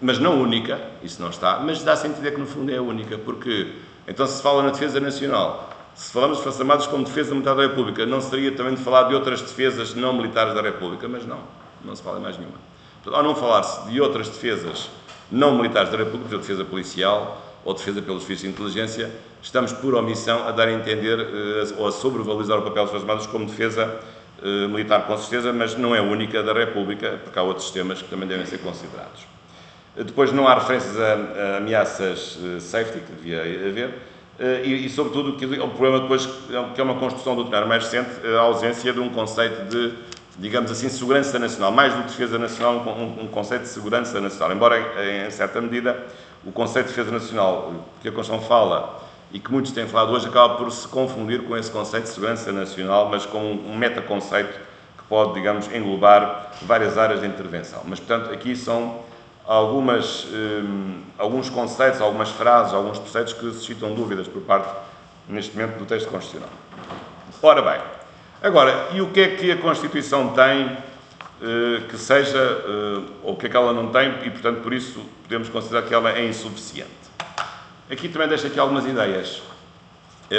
mas não única, isso não está, mas dá-se a entender que no fundo é a única, porque então se fala na defesa nacional, se falamos de Forças Armadas como defesa militar da República, não seria também de falar de outras defesas não militares da República, mas não se fala em mais nenhuma. Portanto, ao não falar-se de outras defesas não militares da República, por exemplo, defesa policial ou defesa pelos serviços de inteligência, estamos por omissão a dar a entender ou a sobrevalorizar o papel das Forças Armadas como defesa militar, com certeza, mas não é única da República, porque há outros sistemas que também devem ser considerados. Depois não há referências a ameaças safety, que devia haver, e sobretudo, o problema depois, que é uma construção doutrinária mais recente, a ausência de um conceito de, digamos assim, segurança nacional, mais do que defesa nacional, um conceito de segurança nacional, embora, em certa medida, o conceito de defesa nacional que a Constituição fala e que muitos têm falado hoje, acaba por se confundir com esse conceito de segurança nacional, mas com um metaconceito que pode, digamos, englobar várias áreas de intervenção. Mas, portanto, aqui são alguns conceitos, algumas frases, alguns preceitos que suscitam dúvidas por parte, neste momento, do texto constitucional. Ora bem, agora, e o que é que a Constituição tem que seja, ou o que é que ela não tem, e, portanto, por isso podemos considerar que ela é insuficiente? Aqui também deixo aqui algumas ideias.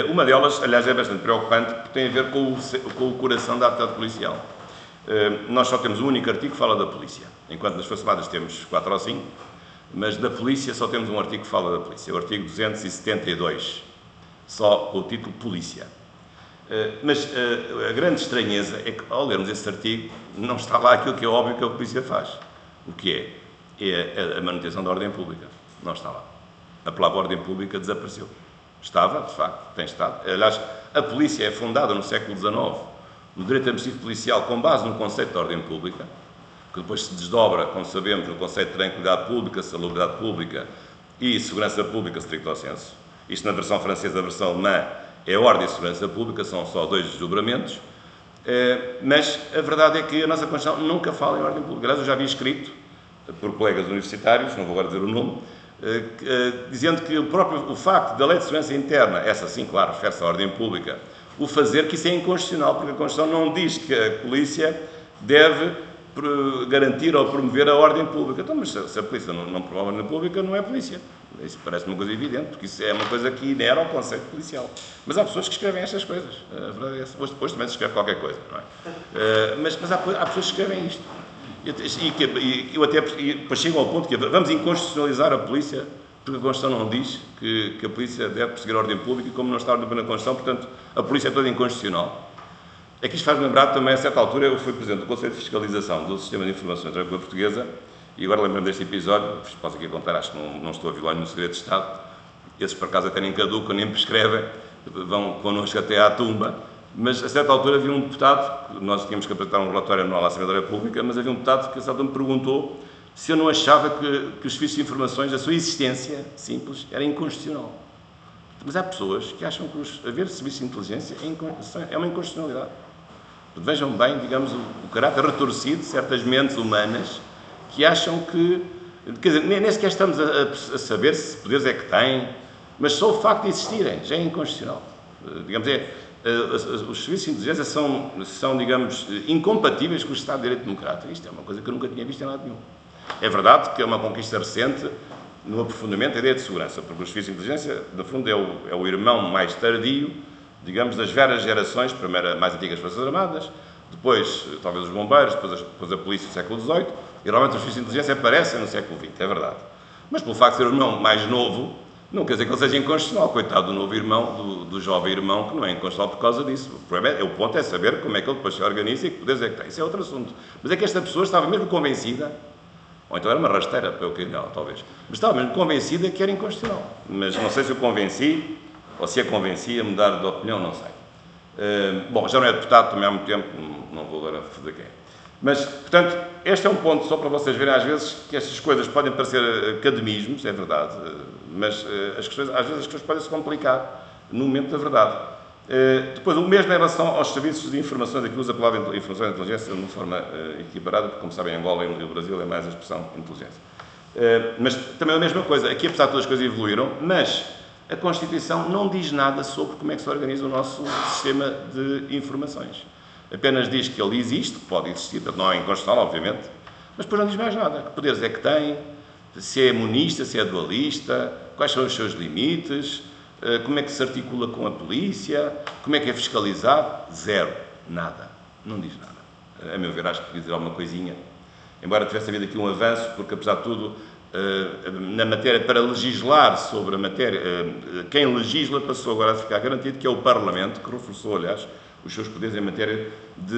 Uma delas, aliás, é bastante preocupante, porque tem a ver com o coração da atividade policial. Nós só temos um único artigo que fala da polícia, enquanto nas Forças Armadas temos 4 ou 5, mas da polícia só temos um artigo que fala da polícia, o artigo 272, só com o título Polícia. Mas a grande estranheza é que, ao lermos esse artigo, não está lá aquilo que é óbvio que a polícia faz. O que é a manutenção da ordem pública. Não está lá. A palavra ordem pública desapareceu. Estava, de facto, tem estado. Aliás, a polícia é fundada no século XIX, no direito administrativo policial, com base no conceito de ordem pública, que depois se desdobra, como sabemos, no conceito de tranquilidade pública, salubridade pública e segurança pública, stricto sensu. Isto na versão francesa, a versão alemã, é ordem e segurança pública, são só 2 desdobramentos, mas a verdade é que a nossa Constituição nunca fala em ordem pública. Aliás, eu já vi escrito por colegas universitários, não vou agora dizer o nome, dizendo que o facto da Lei de Segurança Interna, essa sim, claro, refere-se à ordem pública, o fazer, que isso é inconstitucional, porque a Constituição não diz que a polícia deve garantir ou promover a ordem pública. Então, mas se a polícia não promove a ordem pública, não é polícia. Isso parece uma coisa evidente, porque isso é uma coisa que inera ao conceito policial. Mas há pessoas que escrevem estas coisas. A verdade é essa. Depois também se escreve qualquer coisa, não é? Mas há pessoas que escrevem isto. E depois chegam ao ponto que vamos inconstitucionalizar a polícia, porque a Constituição não diz que a polícia deve perseguir a ordem pública, e como não está na Constituição, portanto, a polícia é toda inconstitucional. Aqui isto faz lembrar também, a certa altura, eu fui presidente do Conselho de Fiscalização do Sistema de Informações da República Portuguesa, e agora lembro-me deste episódio, posso aqui contar, acho que não estou a violar nenhum segredo de Estado, esses por acaso até nem caducam, nem prescrevem, vão connosco até à tumba, mas a certa altura havia um deputado, nós tínhamos que apresentar um relatório anual à Assembleia da República, mas havia um deputado que a certa altura me perguntou se eu não achava que os serviços de informações, a sua existência simples, era inconstitucional. Mas há pessoas que acham que haver serviços de inteligência é uma inconstitucionalidade. Vejam bem, digamos, o caráter retorcido de certas mentes humanas que acham que, quer dizer, nem sequer estamos a saber se poderes é que têm, mas só o facto de existirem já é inconstitucional. Digamos, os serviços de inteligência são, digamos, incompatíveis com o Estado de Direito Democrático. Isto é uma coisa que eu nunca tinha visto em lado nenhum. É verdade que é uma conquista recente no aprofundamento da ideia de segurança, porque os serviços de inteligência, no fundo, é o irmão mais tardio, digamos, das várias gerações, primeiro mais antigas Forças Armadas, depois talvez os bombeiros, depois a polícia do século XVIII, e realmente os serviços de inteligência aparecem no século XX, é verdade. Mas pelo facto de ser o irmão mais novo, não quer dizer que ele seja inconstitucional, coitado do novo irmão, do jovem irmão, que não é inconstitucional por causa disso. O ponto é saber como é que ele depois se organiza e que poderes é que tem. Isso é outro assunto. Mas é que esta pessoa estava mesmo convencida, Ou então era uma rasteira para eu cair nela, talvez. Mas estava mesmo convencida que era inconstitucional. Mas não sei se eu convenci, ou se a convenci a mudar de opinião, não sei. Bom, já não é deputado também há muito tempo, não vou agora fazer quem. Mas, portanto, este é um ponto só para vocês verem às vezes que estas coisas podem parecer academismos, é verdade, mas às vezes as coisas podem se complicar no momento da verdade. Depois, o mesmo em relação aos serviços de informações, aqui usa a palavra informação e inteligência de uma forma equiparada, porque, como sabem, em Angola e no Brasil é mais a expressão inteligência. Mas também a mesma coisa, aqui apesar de todas as coisas evoluíram, mas a Constituição não diz nada sobre como é que se organiza o nosso sistema de informações. Apenas diz que ele existe, que pode existir, não é inconstitucional, obviamente, mas depois não diz mais nada. Que poderes é que tem, se é monista, se é dualista, quais são os seus limites, como é que se articula com a polícia, como é que é fiscalizado. Zero. Nada. Não diz nada. A meu ver, acho que podia dizer alguma coisinha. Embora tivesse havido aqui um avanço, porque apesar de tudo, na matéria, para legislar sobre a matéria, quem legisla passou agora a ficar garantido, que é o Parlamento, que reforçou, aliás, os seus poderes em matéria de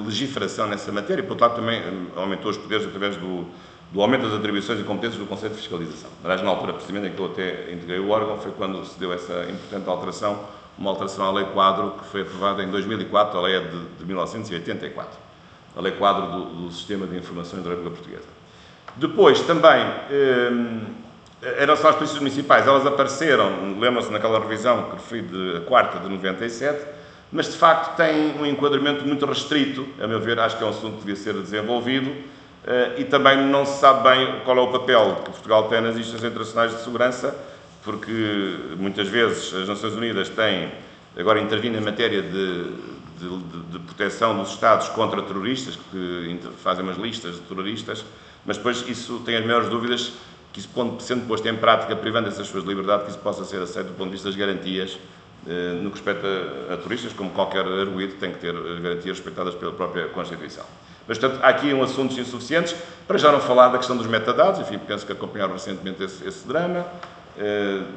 legiferação nessa matéria e, por outro lado, também aumentou os poderes através do aumento das atribuições e competências do Conselho de Fiscalização. Aliás, na altura, precisamente, em que eu até integrei o órgão, foi quando se deu essa importante alteração, uma alteração à Lei Quadro, que foi aprovada em 2004, a lei é de 1984, a Lei Quadro do Sistema de Informações da República Portuguesa. Depois, também, em relação às polícias municipais, elas apareceram, lembram-se naquela revisão que referi, a quarta de 97, mas de facto tem um enquadramento muito restrito, a meu ver, acho que é um assunto que devia ser desenvolvido, e também não se sabe bem qual é o papel que Portugal tem nas instituições internacionais de segurança, porque muitas vezes as Nações Unidas têm, agora intervindo em matéria de proteção dos Estados contra terroristas, que fazem umas listas de terroristas, mas depois isso tem as maiores dúvidas que isso, sendo posto em prática, privando essas pessoas de liberdade, que isso possa ser aceito do ponto de vista das garantias no que respeita a turistas, como qualquer arguido tem que ter garantias respeitadas pela própria Constituição. Mas, portanto, há aqui assuntos insuficientes, para já não falar da questão dos metadados, enfim, penso que acompanharam recentemente esse drama,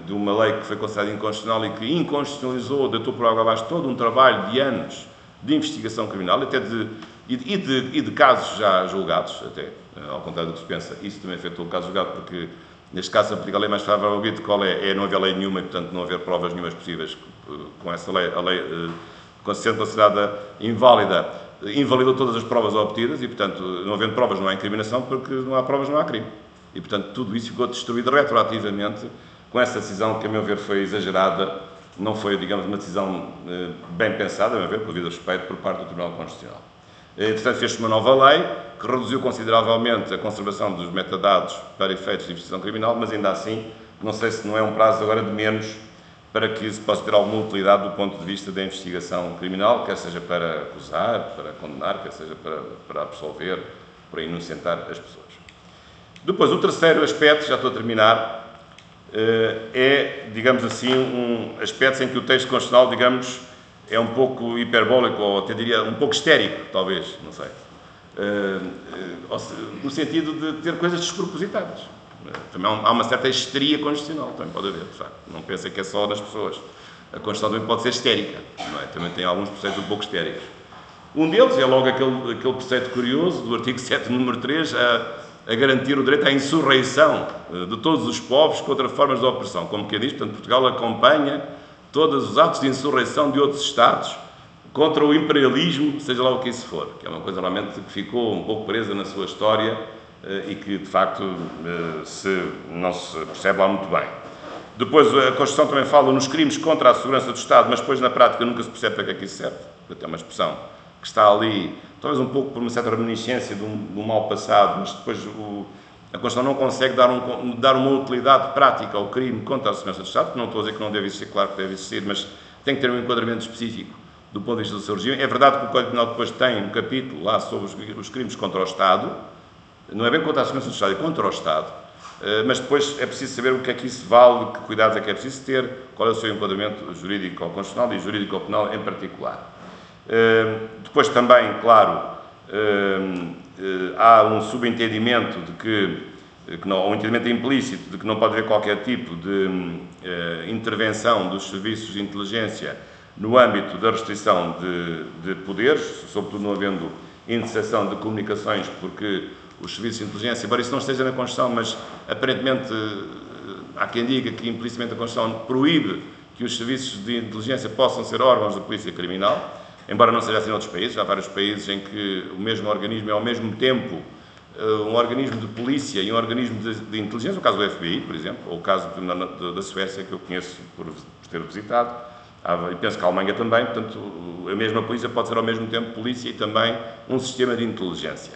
de uma lei que foi considerada inconstitucional e que inconstitucionalizou, deitou por água abaixo todo um trabalho de anos de investigação criminal, até de casos já julgados, até, ao contrário do que se pensa, isso também afetou o caso julgado, porque neste caso, a lei mais favorável ao qual é não haver lei nenhuma e, portanto, não haver provas nenhumas possíveis com essa lei, a lei, sendo considerada inválida, invalidou todas as provas obtidas e, portanto, não havendo provas não há incriminação, porque não há provas não há crime. E, portanto, tudo isso ficou destruído retroativamente com essa decisão que, a meu ver, foi exagerada, não foi, digamos, uma decisão bem pensada, a meu ver, com o devido respeito, por parte do Tribunal Constitucional. Portanto, fez-se uma nova lei que reduziu consideravelmente a conservação dos metadados para efeitos de investigação criminal, mas ainda assim, não sei se não é um prazo agora de menos para que isso possa ter alguma utilidade do ponto de vista da investigação criminal, quer seja para acusar, para condenar, quer seja para absolver, para inocentar as pessoas. Depois, o terceiro aspecto, já estou a terminar, é, digamos assim, um aspecto em que o texto constitucional, digamos, é um pouco hiperbólico, ou até diria um pouco histérico, talvez, não sei. No sentido de ter coisas despropositadas. Também há uma certa histeria constitucional, também pode haver, de facto. Não pensem que é só nas pessoas. A Constituição também pode ser histérica, não é? Também tem alguns preceitos um pouco histéricos. Um deles é logo aquele preceito curioso do artigo 7, número 3, a garantir o direito à insurreição de todos os povos contra formas de opressão. Como que diz, portanto, Portugal acompanha todos os atos de insurreição de outros Estados contra o imperialismo, seja lá o que isso for, que é uma coisa realmente que ficou um pouco presa na sua história e que, de facto, não se percebe lá muito bem. Depois, a Constituição também fala nos crimes contra a segurança do Estado, mas depois, na prática, nunca se percebe para que é que isso serve. Até uma expressão que está ali, talvez um pouco por uma certa reminiscência de um mal passado, mas depois a Constituição não consegue dar uma utilidade prática ao crime contra a segurança do Estado, que não estou a dizer que não deve existir, claro que deve existir, mas tem que ter um enquadramento específico do ponto de vista do seu regime. É verdade que o Código Penal depois tem um capítulo lá sobre os crimes contra o Estado, não é bem contra a segurança do Estado, é contra o Estado, mas depois é preciso saber o que é que isso vale, que cuidados é que é preciso ter, qual é o seu enquadramento jurídico ou constitucional e jurídico ou penal em particular. Depois também, claro, há um subentendimento de que não, um entendimento implícito de que não pode haver qualquer tipo de intervenção dos serviços de inteligência no âmbito da restrição de poderes, sobretudo não havendo interseção de comunicações, porque os serviços de inteligência, embora isso não esteja na Constituição, mas aparentemente há quem diga que implicitamente a Constituição proíbe que os serviços de inteligência possam ser órgãos da polícia criminal, embora não seja assim em outros países. Há vários países em que o mesmo organismo é ao mesmo tempo um organismo de polícia e um organismo de inteligência, o caso do FBI, por exemplo, ou o caso da Suécia, que eu conheço por ter visitado, e penso que a Alemanha também. Portanto, a mesma polícia pode ser ao mesmo tempo polícia e também um sistema de inteligência.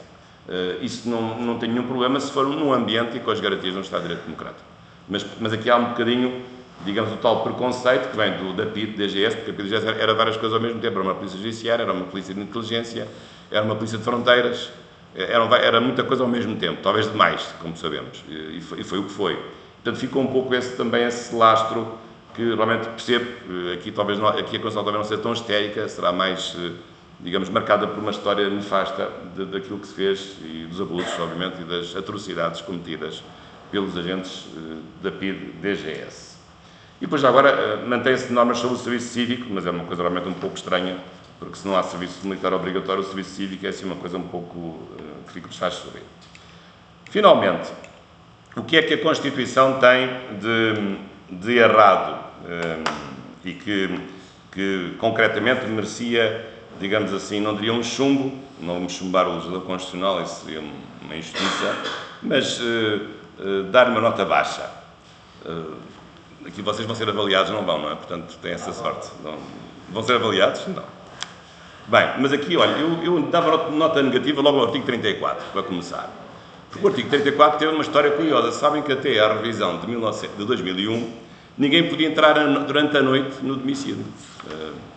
Isso não tem nenhum problema se for num ambiente e com as garantias de um Estado de Direito Democrático. Mas aqui há um bocadinho, digamos, o tal preconceito que vem da PID, DGS, porque a PID DGS era várias coisas ao mesmo tempo. Era uma polícia judiciária, era uma polícia de inteligência, era uma polícia de fronteiras, era muita coisa ao mesmo tempo, talvez demais, como sabemos, e foi o que foi. Portanto, ficou um pouco também esse lastro que realmente percebo. Aqui a Constituição talvez não seja tão histérica, será mais, digamos, marcada por uma história nefasta daquilo que se fez e dos abusos, obviamente, e das atrocidades cometidas pelos agentes da PID-DGS. E depois, agora, mantém-se normas sobre o serviço cívico, mas é uma coisa realmente um pouco estranha, porque se não há serviço militar obrigatório, o serviço cívico é assim uma coisa um pouco que nos faz sorrir. Finalmente, o que é que a Constituição tem de errado e que concretamente merecia, digamos assim, não diria um chumbo, não vamos chumbar o legislador constitucional, isso seria uma injustiça, mas dar uma nota baixa. Aqui vocês vão ser avaliados, não vão, não é? Portanto, têm essa sorte. Não, vão ser avaliados? Não. Bem, mas aqui, olha, eu dava nota negativa logo ao artigo 34, para começar. Porque o artigo 34 teve uma história curiosa. Sabem que até à revisão de 2001, ninguém podia entrar durante a noite no domicílio.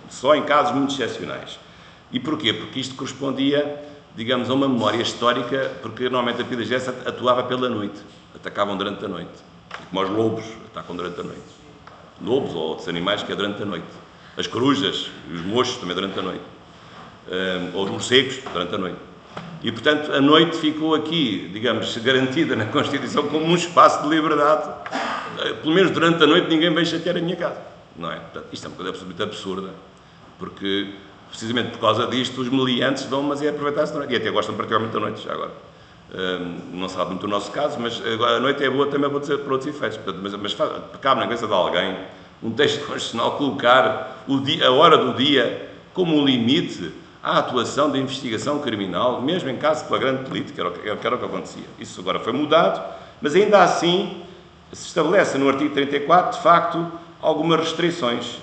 Só em casos muito excepcionais. E porquê? Porque isto correspondia, digamos, a uma memória histórica, porque normalmente a PID-DGS atuava pela noite. Atacavam durante a noite. Como os lobos atacam durante a noite. Lobos ou outros animais que é durante a noite. As corujas, os mochos também durante a noite. Ou os morcegos durante a noite. E, portanto, a noite ficou aqui, digamos, garantida na Constituição como um espaço de liberdade. Pelo menos durante a noite ninguém vem chatear a minha casa. Não é? Portanto, isto é uma coisa absolutamente absurda, porque, precisamente por causa disto, os meliantes vão, mas é aproveitar-se da noite. E até gostam particularmente da noite, já agora. Não será muito o nosso caso, mas a noite é boa também, vou dizer, por outros efeitos. Mas cabe na cabeça de alguém um texto constitucional colocar a hora do dia como um limite à atuação da investigação criminal, mesmo em caso de flagrante delito, que era o que acontecia. Isso agora foi mudado, mas ainda assim se estabelece no artigo 34, de facto, algumas restrições.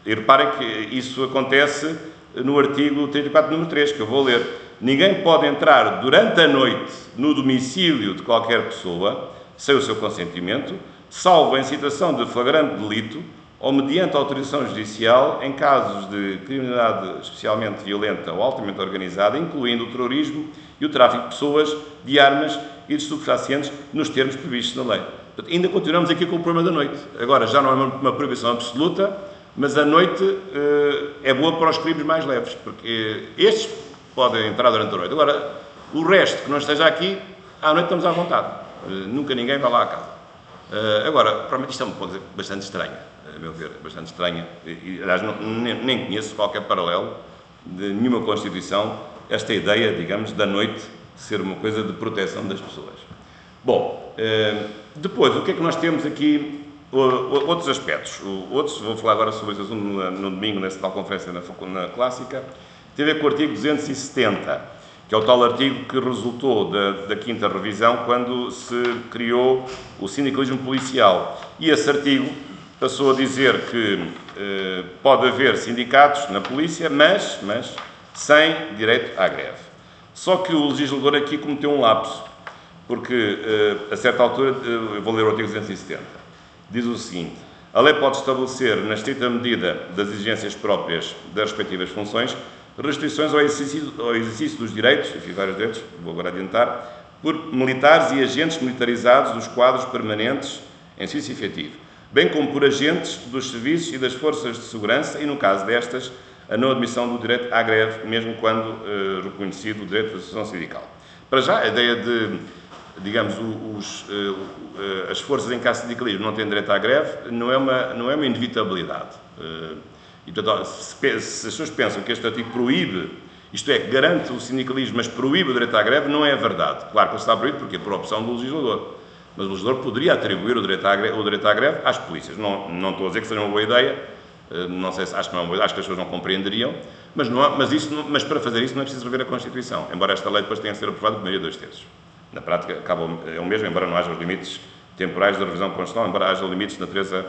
E reparem que isso acontece no artigo 34, número 3, que eu vou ler. Ninguém pode entrar durante a noite no domicílio de qualquer pessoa, sem o seu consentimento, salvo em situação de flagrante delito ou mediante autorização judicial em casos de criminalidade especialmente violenta ou altamente organizada, incluindo o terrorismo e o tráfico de pessoas, de armas e de estupefacientes, nos termos previstos na lei. Portanto, ainda continuamos aqui com o problema da noite. Agora, já não é uma proibição absoluta, mas a noite é boa para os crimes mais leves, porque estes podem entrar durante a noite. Agora, o resto que não esteja aqui, à noite estamos à vontade. Nunca ninguém vai lá à casa. Agora, provavelmente isto é uma coisa bastante estranha, a meu ver, bastante estranha. E, aliás, nem conheço qualquer paralelo de nenhuma Constituição, esta ideia, digamos, da noite ser uma coisa de proteção das pessoas. Bom, depois, o que é que nós temos aqui? Outros aspectos. Vou falar agora sobre esse assunto no domingo, nessa tal conferência na Clássica. Tem a ver com o artigo 270, que é o tal artigo que resultou da 5ª revisão, quando se criou o sindicalismo policial. E esse artigo passou a dizer que pode haver sindicatos na polícia, mas sem direito à greve. Só que o legislador aqui cometeu um lapso, porque, a certa altura, eu vou ler o artigo 270, diz o seguinte: a lei pode estabelecer, na estrita medida das exigências próprias das respectivas funções, restrições ao exercício dos direitos, enfim, vários direitos, vou agora adiantar, por militares e agentes militarizados dos quadros permanentes em serviço efetivo, bem como por agentes dos serviços e das forças de segurança e, no caso destas, a não admissão do direito à greve, mesmo quando reconhecido o direito de associação sindical. Para já, a ideia de, digamos, as forças em caso de sindicalismo não têm direito à greve não é uma inevitabilidade. E, portanto, se as pessoas pensam que este artigo proíbe Isto é, garante o sindicalismo, mas proíbe o direito à greve, não é verdade. Claro que ele está proibido, porque é por opção do legislador. Mas o legislador poderia atribuir o direito à greve às polícias. Não estou a dizer que seja uma boa ideia, não sei se acho que não é uma boa ideia, acho que as pessoas não compreenderiam, mas para fazer isso não é preciso rever a Constituição, embora esta lei depois tenha de ser aprovada por maioria de 2/3. Na prática, é o mesmo, embora não haja os limites temporais da revisão constitucional, embora haja limites de natureza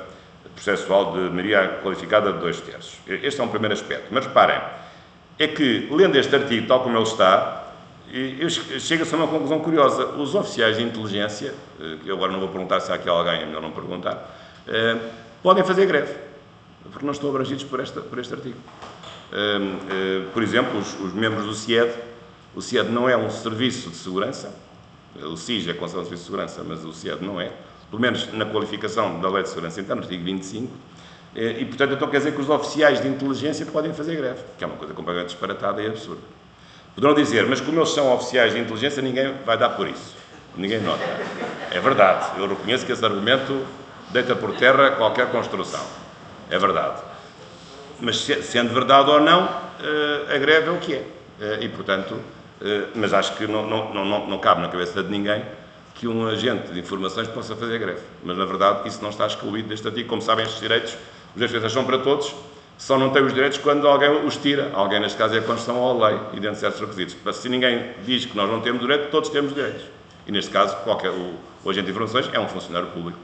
processual de maioria qualificada de 2/3. Este é um primeiro aspecto. Mas reparem, é que, lendo este artigo tal como ele está, chega-se a uma conclusão curiosa. Os oficiais de inteligência, que eu agora não vou perguntar se há aqui alguém, é melhor não perguntar, podem fazer greve, porque não estão abrangidos por este artigo. Por exemplo, os membros do CIED, o CIED não é um serviço de segurança, o SIS é considerado um serviço de segurança, mas o CIED não é, pelo menos na qualificação da Lei de Segurança Interna, artigo 25, e portanto então quer dizer que os oficiais de inteligência podem fazer greve, que é uma coisa completamente disparatada e absurda. Poderão dizer, mas como eles são oficiais de inteligência, ninguém vai dar por isso. Ninguém nota. É verdade. Eu reconheço que esse argumento deita por terra qualquer construção. É verdade. Mas sendo verdade ou não, a greve é o que é. E, portanto, mas acho que não cabe na cabeça de ninguém que um agente de informações possa fazer greve. Mas, na verdade, isso não está excluído deste artigo. Como sabem, estes direitos, os direitos são para todos, só não tem os direitos quando alguém os tira. Alguém, neste caso, é a Constituição ou a lei, e dentro de certos requisitos. Mas se ninguém diz que nós não temos direito, todos temos direitos. E, neste caso, o agente de informações é um funcionário público,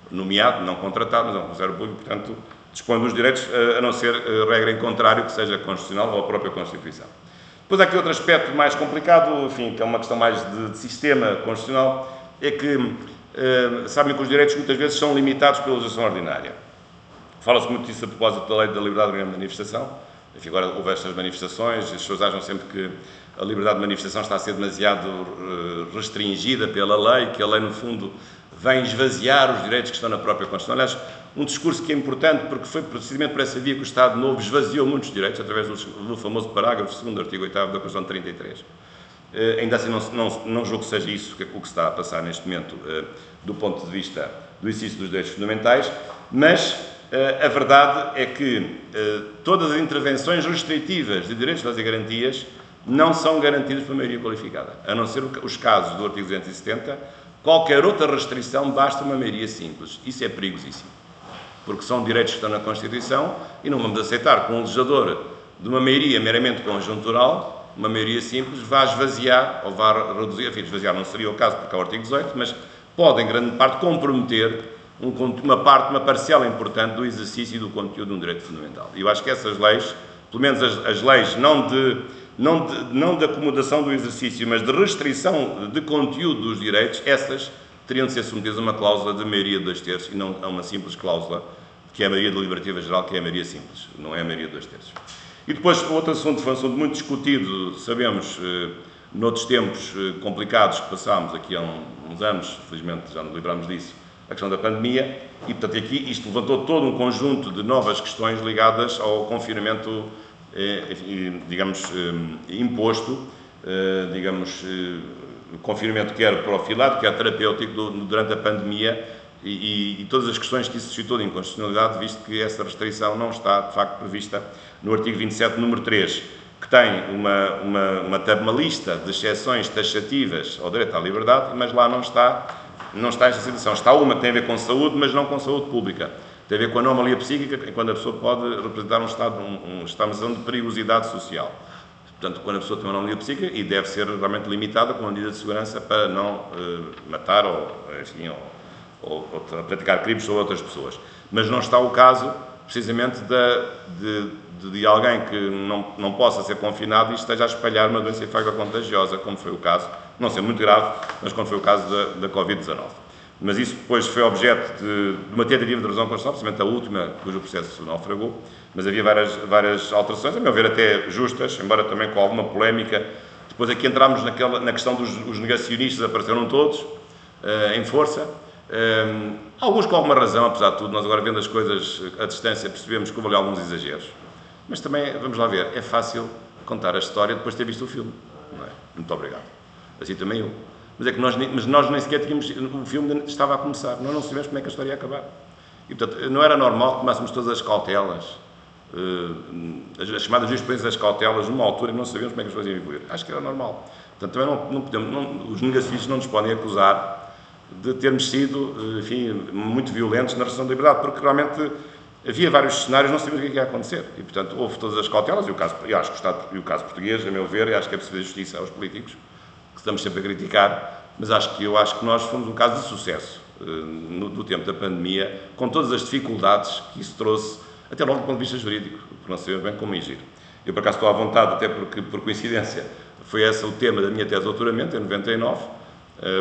nomeado, não contratado, mas é um funcionário público, portanto, dispõe dos direitos, a não ser regra em contrário, que seja constitucional ou a própria Constituição. Depois há aqui outro aspecto mais complicado, enfim, que é uma questão mais de sistema constitucional, é que sabem que os direitos muitas vezes são limitados pela legislação ordinária. Fala-se muito disso a propósito da lei da liberdade de manifestação. Enfim, agora houve estas manifestações, as pessoas acham sempre que a liberdade de manifestação está a ser demasiado restringida pela lei, que a lei, no fundo, vem esvaziar os direitos que estão na própria Constituição. Aliás, um discurso que é importante, porque foi precisamente por essa via que o Estado Novo esvaziou muitos direitos, através do famoso parágrafo 2º do artigo 8º da Constituição de 33. Ainda assim, não julgo que seja isso o que está a passar neste momento, do ponto de vista do exercício dos direitos fundamentais, mas a verdade é que todas as intervenções restritivas de direitos e garantias não são garantidas por maioria qualificada. A não ser os casos do artigo 270, qualquer outra restrição basta uma maioria simples. Isso é perigosíssimo, porque são direitos que estão na Constituição e não vamos aceitar que um legislador de uma maioria meramente conjuntural, uma maioria simples, vá esvaziar ou vá reduzir, enfim, esvaziar não seria o caso porque há o artigo 18, mas pode em grande parte comprometer uma parcela importante do exercício e do conteúdo de um direito fundamental. E eu acho que essas leis, pelo menos as leis não de acomodação do exercício, mas de restrição de conteúdo dos direitos, essas teriam de ser submetidas a uma cláusula de maioria de 2/3 e não a uma simples cláusula, que é a maioria deliberativa geral, que é a maioria simples, não é a maioria de 2/3. E depois, o outro assunto foi um assunto muito discutido, sabemos, noutros tempos complicados que passámos aqui há uns anos, felizmente já nos livramos disso, a questão da pandemia, e portanto aqui isto levantou todo um conjunto de novas questões ligadas ao confinamento, digamos, imposto, digamos, confinamento quer profilado, quer terapêutico durante a pandemia, e todas as questões que isso suscitou de inconstitucionalidade, visto que essa restrição não está, de facto, prevista no artigo 27, número 3, que tem uma lista de exceções taxativas ao direito à liberdade, mas lá não está esta situação. Está uma que tem a ver com saúde, mas não com saúde pública. Tem a ver com a anomalia psíquica, quando a pessoa pode representar um estado de perigosidade social. Portanto, quando a pessoa tem uma anomalia psíquica, e deve ser realmente limitada com uma medida de segurança para não matar ou praticar crimes sobre outras pessoas. Mas não está o caso, precisamente, de alguém que não possa ser confinado e esteja a espalhar uma doença infecto-contagiosa, como foi o caso, não ser muito grave, mas como foi o caso da Covid-19. Mas isso depois foi objeto de uma tentativa de revisão constitucional, precisamente a última, cujo processo naufragou, mas havia várias alterações, a meu ver até justas, embora também com alguma polémica. Depois aqui entramos na questão dos negacionistas, apareceram todos, em força, alguns com alguma razão, apesar de tudo. Nós agora, vendo as coisas à distância, percebemos que houve ali alguns exageros. Mas também, vamos lá ver, é fácil contar a história depois de ter visto o filme, não é? Muito obrigado. Assim também eu. Mas é que nós nem sequer tínhamos, o filme estava a começar, nós não sabemos como é que a história ia acabar. E, portanto, não era normal que tomássemos todas as cautelas as chamadas jurisprudências das cautelas numa altura em que não sabíamos como é que as coisas iam evoluir. Acho que era normal. Portanto, também não podemos, os negacionistas não nos podem acusar de termos sido, enfim, muito violentos na restrição da liberdade, porque realmente havia vários cenários, não sabíamos o que ia acontecer. E, portanto, houve todas as cautelas, e o caso português, a meu ver, e acho que é preciso fazer justiça aos políticos, que estamos sempre a criticar, mas eu acho que nós fomos um caso de sucesso do tempo da pandemia, com todas as dificuldades que isso trouxe, até logo do ponto de vista jurídico, porque não sabemos bem como agir. Eu, por acaso, estou à vontade, até porque, por coincidência, foi esse o tema da minha tese de doutoramento, em 99,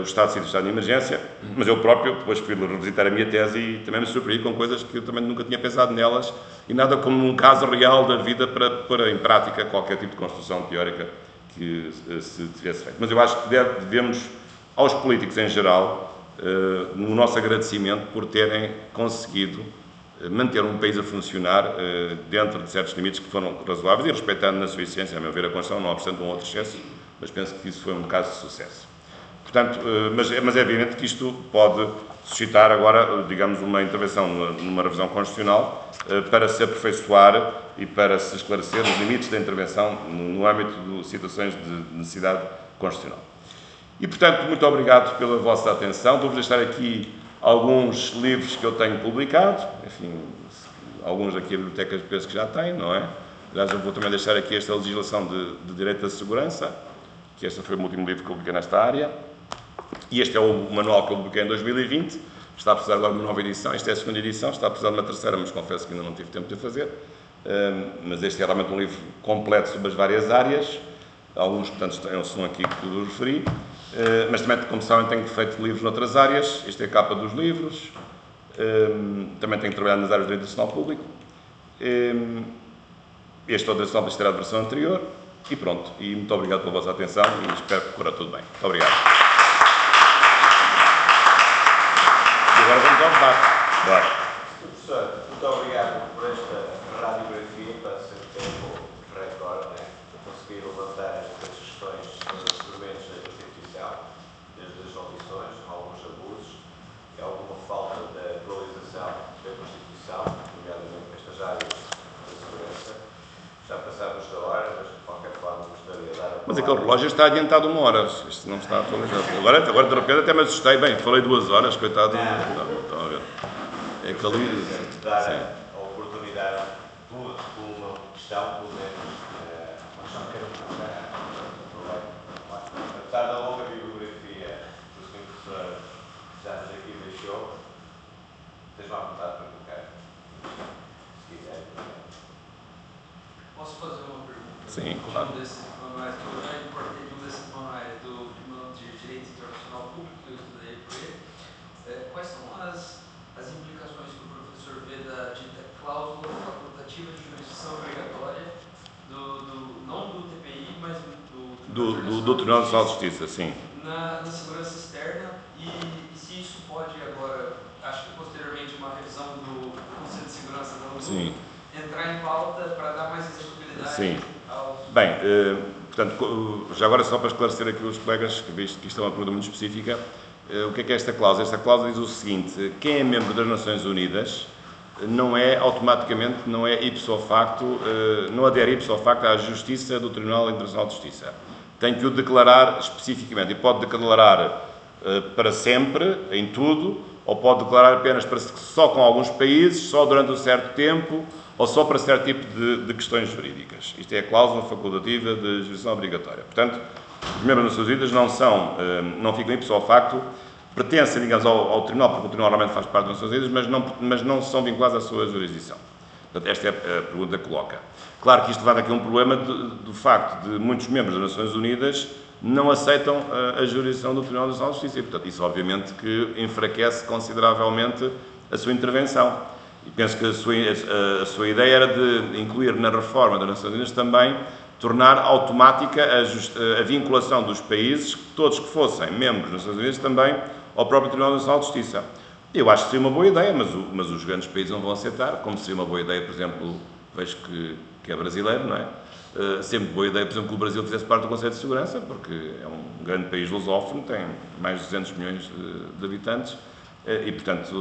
o Estado de Sítio e o Estado de Emergência, mas eu próprio depois fui revisitar a minha tese e também me surpreendi com coisas que eu também nunca tinha pensado nelas, e nada como um caso real da vida para pôr em prática qualquer tipo de construção teórica que se tivesse feito. Mas eu acho que devemos, aos políticos em geral, no nosso agradecimento por terem conseguido manter um país a funcionar dentro de certos limites que foram razoáveis e respeitando na sua essência, a meu ver, a Constituição, não obstante um outro excesso, mas penso que isso foi um caso de sucesso. Portanto, mas é evidente que isto pode suscitar agora, digamos, uma intervenção numa revisão constitucional para se aperfeiçoar e para se esclarecer os limites da intervenção no âmbito de situações de necessidade constitucional. E, portanto, muito obrigado pela vossa atenção. Vou-vos deixar aqui alguns livros que eu tenho publicado, enfim, alguns aqui a biblioteca penso que já tem, não é? Aliás, eu vou também deixar aqui esta legislação de direito da segurança, que este foi o último livro que eu publiquei nesta área, e este é o manual que eu publiquei em 2020, está a precisar agora de uma nova edição, esta é a segunda edição, está a precisar de uma terceira, mas confesso que ainda não tive tempo de fazer, mas este é realmente um livro completo sobre as várias áreas, alguns, portanto, são aqui que eu referi, mas também, como sabem, tenho feito livros noutras áreas, esta é a capa dos livros, também tenho trabalhado nas áreas do direito nacional público, este é o direito nacional da a versão anterior, e pronto, e muito obrigado pela vossa atenção e espero que corra tudo bem. Muito obrigado. E agora vamos ao debate. Claro. Professor, muito obrigado por esta radiografia, para ser tempo recorde, né? Para conseguir levantar estas questões sobre os instrumentos da justiça artificial, desde as omissões, alguns abusos e alguma falta da atualização da Constituição, nomeadamente nestas áreas da segurança. Já passámos da hora, mas de qualquer forma gostaria de dar a palavra. Mas aquele relógio está adiantado 1 hora, isto não está atualizado. Agora de repente até me assustei, bem, falei 2 horas, coitado. Estão a ver. É que ali... Dar a oportunidade por uma questão, pelo menos, mas não quero apesar da longa bibliografia que o Sr. Professor já nos aqui deixou, estejam à vontade para colocar, se quiser. Posso fazer uma pergunta? Sim, claro. Um desses manuais que eu já importei de um desses manuais do Tribunal de Direito Internacional Público, que eu estudei por ele. Quais são as implicações que o professor vê da dita cláusula facultativa de jurisdição obrigatória, não do TPI, mas do Tribunal Nacional de Justiça, sim. Na segurança externa, e se isso pode agora, acho que posteriormente uma revisão do Conselho de Segurança da ONU, Sim. entrar em pauta para dar mais executibilidade. Sim. Aos... Bem, portanto, já agora só para esclarecer aqui os colegas, visto que isto é uma pergunta muito específica, o que é esta cláusula? Esta cláusula diz o seguinte: quem é membro das Nações Unidas não é automaticamente, não é ipso facto, não adere ipso facto à justiça do Tribunal Internacional de Justiça. Tem que o declarar especificamente, e pode declarar para sempre, em tudo, ou pode declarar apenas só com alguns países, só durante um certo tempo, ou só para certo tipo de questões jurídicas. Isto é a cláusula facultativa de jurisdição obrigatória. Portanto, os membros das Nações Unidas não ficam ipso facto, pertencem, digamos, ao Tribunal, porque o Tribunal realmente faz parte das Nações Unidas, mas não são vinculados à sua jurisdição. Portanto, esta é a pergunta que coloca. Claro que isto leva aqui um problema do facto de muitos membros das Nações Unidas não aceitam a jurisdição do Tribunal Nacional de Justiça. E, portanto, isso obviamente que enfraquece consideravelmente a sua intervenção. E penso que a sua ideia era de incluir na reforma das Nações Unidas também tornar automática a vinculação dos países, todos que fossem membros das Nações Unidas, também ao próprio Tribunal Nacional de Justiça. Eu acho que seria uma boa ideia, mas os grandes países não vão aceitar, como seria uma boa ideia, por exemplo, vejo que é brasileiro, não é? Sempre boa ideia, por exemplo, que o Brasil fizesse parte do Conselho de Segurança, porque é um grande país lusófono, tem mais de 200 milhões de habitantes, e, portanto,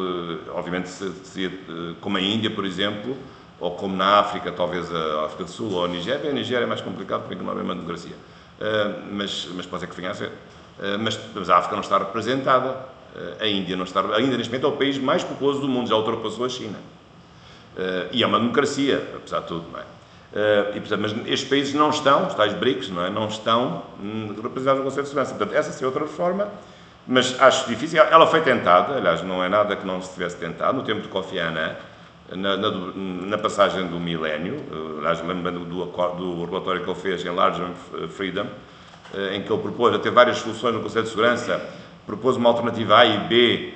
obviamente, seria, como a Índia, por exemplo, ou como na África, talvez a África do Sul ou a Nigéria. A Nigéria é mais complicado porque não é uma democracia, mas pode ser que venha a ser. Mas a África não está representada, a Índia não está, ainda neste momento é o país mais populoso do mundo, já ultrapassou a China. E é uma democracia, apesar de tudo, não é? Mas estes países não estão, os tais BRICS, não estão representados no Conselho de Segurança. Portanto, essa seria outra reforma, mas acho difícil. Ela foi tentada, aliás, não é nada que não se tivesse tentado, no tempo de Kofi Annan, na passagem do milénio, aliás, lembro-me do relatório que ele fez em Large Freedom, em que ele propôs, a ter várias soluções no Conselho de Segurança, propôs uma alternativa A e B,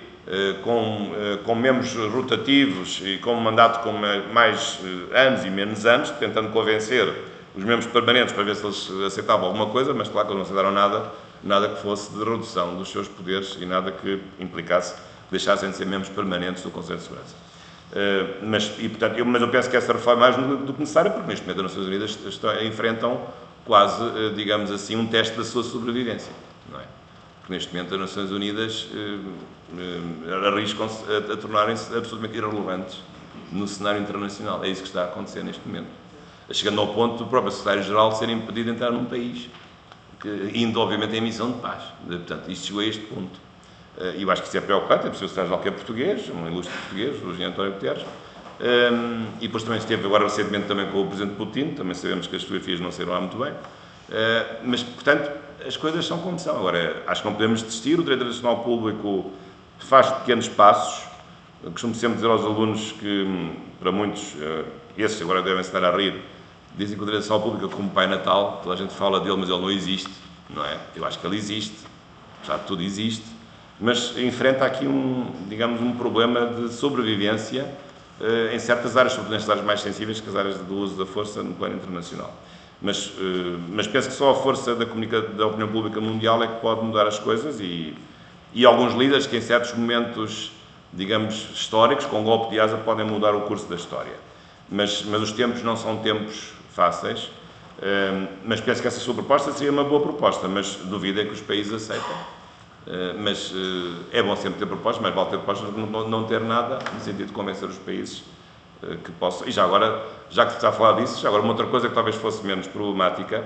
com membros rotativos e com um mandato com mais anos e menos anos, tentando convencer os membros permanentes para ver se eles aceitavam alguma coisa, mas claro que eles não aceitaram nada que fosse de redução dos seus poderes e nada que implicasse que deixassem de ser membros permanentes do Conselho de Segurança. Mas eu penso que essa reforma é mais do que necessária, porque neste momento as Nações Unidas enfrentam quase, digamos assim, um teste da sua sobrevivência, não é? Porque neste momento as Nações Unidas arriscam-se a tornarem-se absolutamente irrelevantes no cenário internacional. É isso que está a acontecer neste momento. Chegando ao ponto do próprio secretário-geral ser impedido de entrar num país, indo obviamente em missão de paz. Portanto, isto chegou a este ponto. E eu acho que isso é preocupante, é preciso o secretário-geral que é português, um ilustre português, o engenheiro António Guterres, e depois também esteve agora recentemente também com o presidente Putin, também sabemos que as fotografias não saíram lá muito bem, mas, portanto, as coisas são como são. Agora, acho que não podemos desistir, o direito internacional público faz pequenos passos. Eu costumo sempre dizer aos alunos que, para muitos, esses agora devem estar a rir, dizem que o direito internacional público é como o Pai Natal, toda a gente fala dele, mas ele não existe, não é? Eu acho que ele existe, já tudo existe, mas enfrenta aqui digamos, um problema de sobrevivência em certas áreas, sobretudo nas áreas mais sensíveis, que as áreas do uso da força no plano internacional. Mas penso que só a força da opinião pública mundial é que pode mudar as coisas e alguns líderes que em certos momentos, digamos, históricos, com golpe de asa, podem mudar o curso da história. Mas os tempos não são tempos fáceis, mas penso que essa sua proposta seria uma boa proposta, mas duvido é que os países aceitem. Mas é bom sempre ter propostas, mas vale ter propostas do que não ter nada, no sentido de convencer os países que possam. E já agora, já que se está a falar disso, já agora uma outra coisa que talvez fosse menos problemática,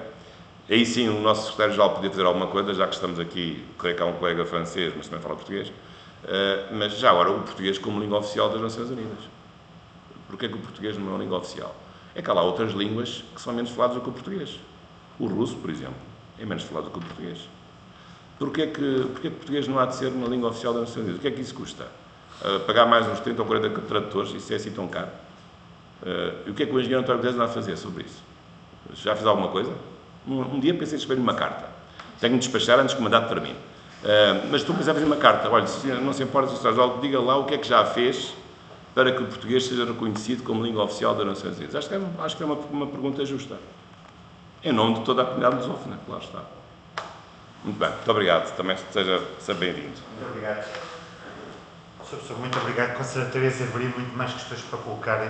aí sim o nosso secretário-geral podia fazer alguma coisa, já que estamos aqui, creio que há um colega francês, mas também fala português, mas já agora o português como língua oficial das Nações Unidas. Porquê que o português não é uma língua oficial? É que há lá outras línguas que são menos faladas do que o português. O russo, por exemplo, é menos falado do que o português. Porquê que o português não há de ser uma língua oficial das Nações Unidas? O que é que isso custa? Pagar mais uns 30 ou 40 tradutores, isso é assim tão caro? E o que é que o engenheiro António Guterres anda a fazer sobre isso? Já fez alguma coisa? Um dia pensei em escrever uma carta. Tenho de despachar antes que o mandato termine. Mas estou a pensar em fazer uma carta. Olha, se não se importa, diga lá o que é que já fez para que o português seja reconhecido como língua oficial das Nações Unidas. Acho que é uma pergunta justa. Em nome de toda a comunidade lusófona, claro está. Muito bem, muito obrigado. Também seja bem-vindo. Muito obrigado. Sr. Professor, muito obrigado. Com certeza haveria muito mais questões para colocarem,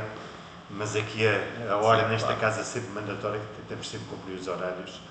mas aqui a hora nesta casa sempre mandatória, que tentamos sempre cumprir os horários.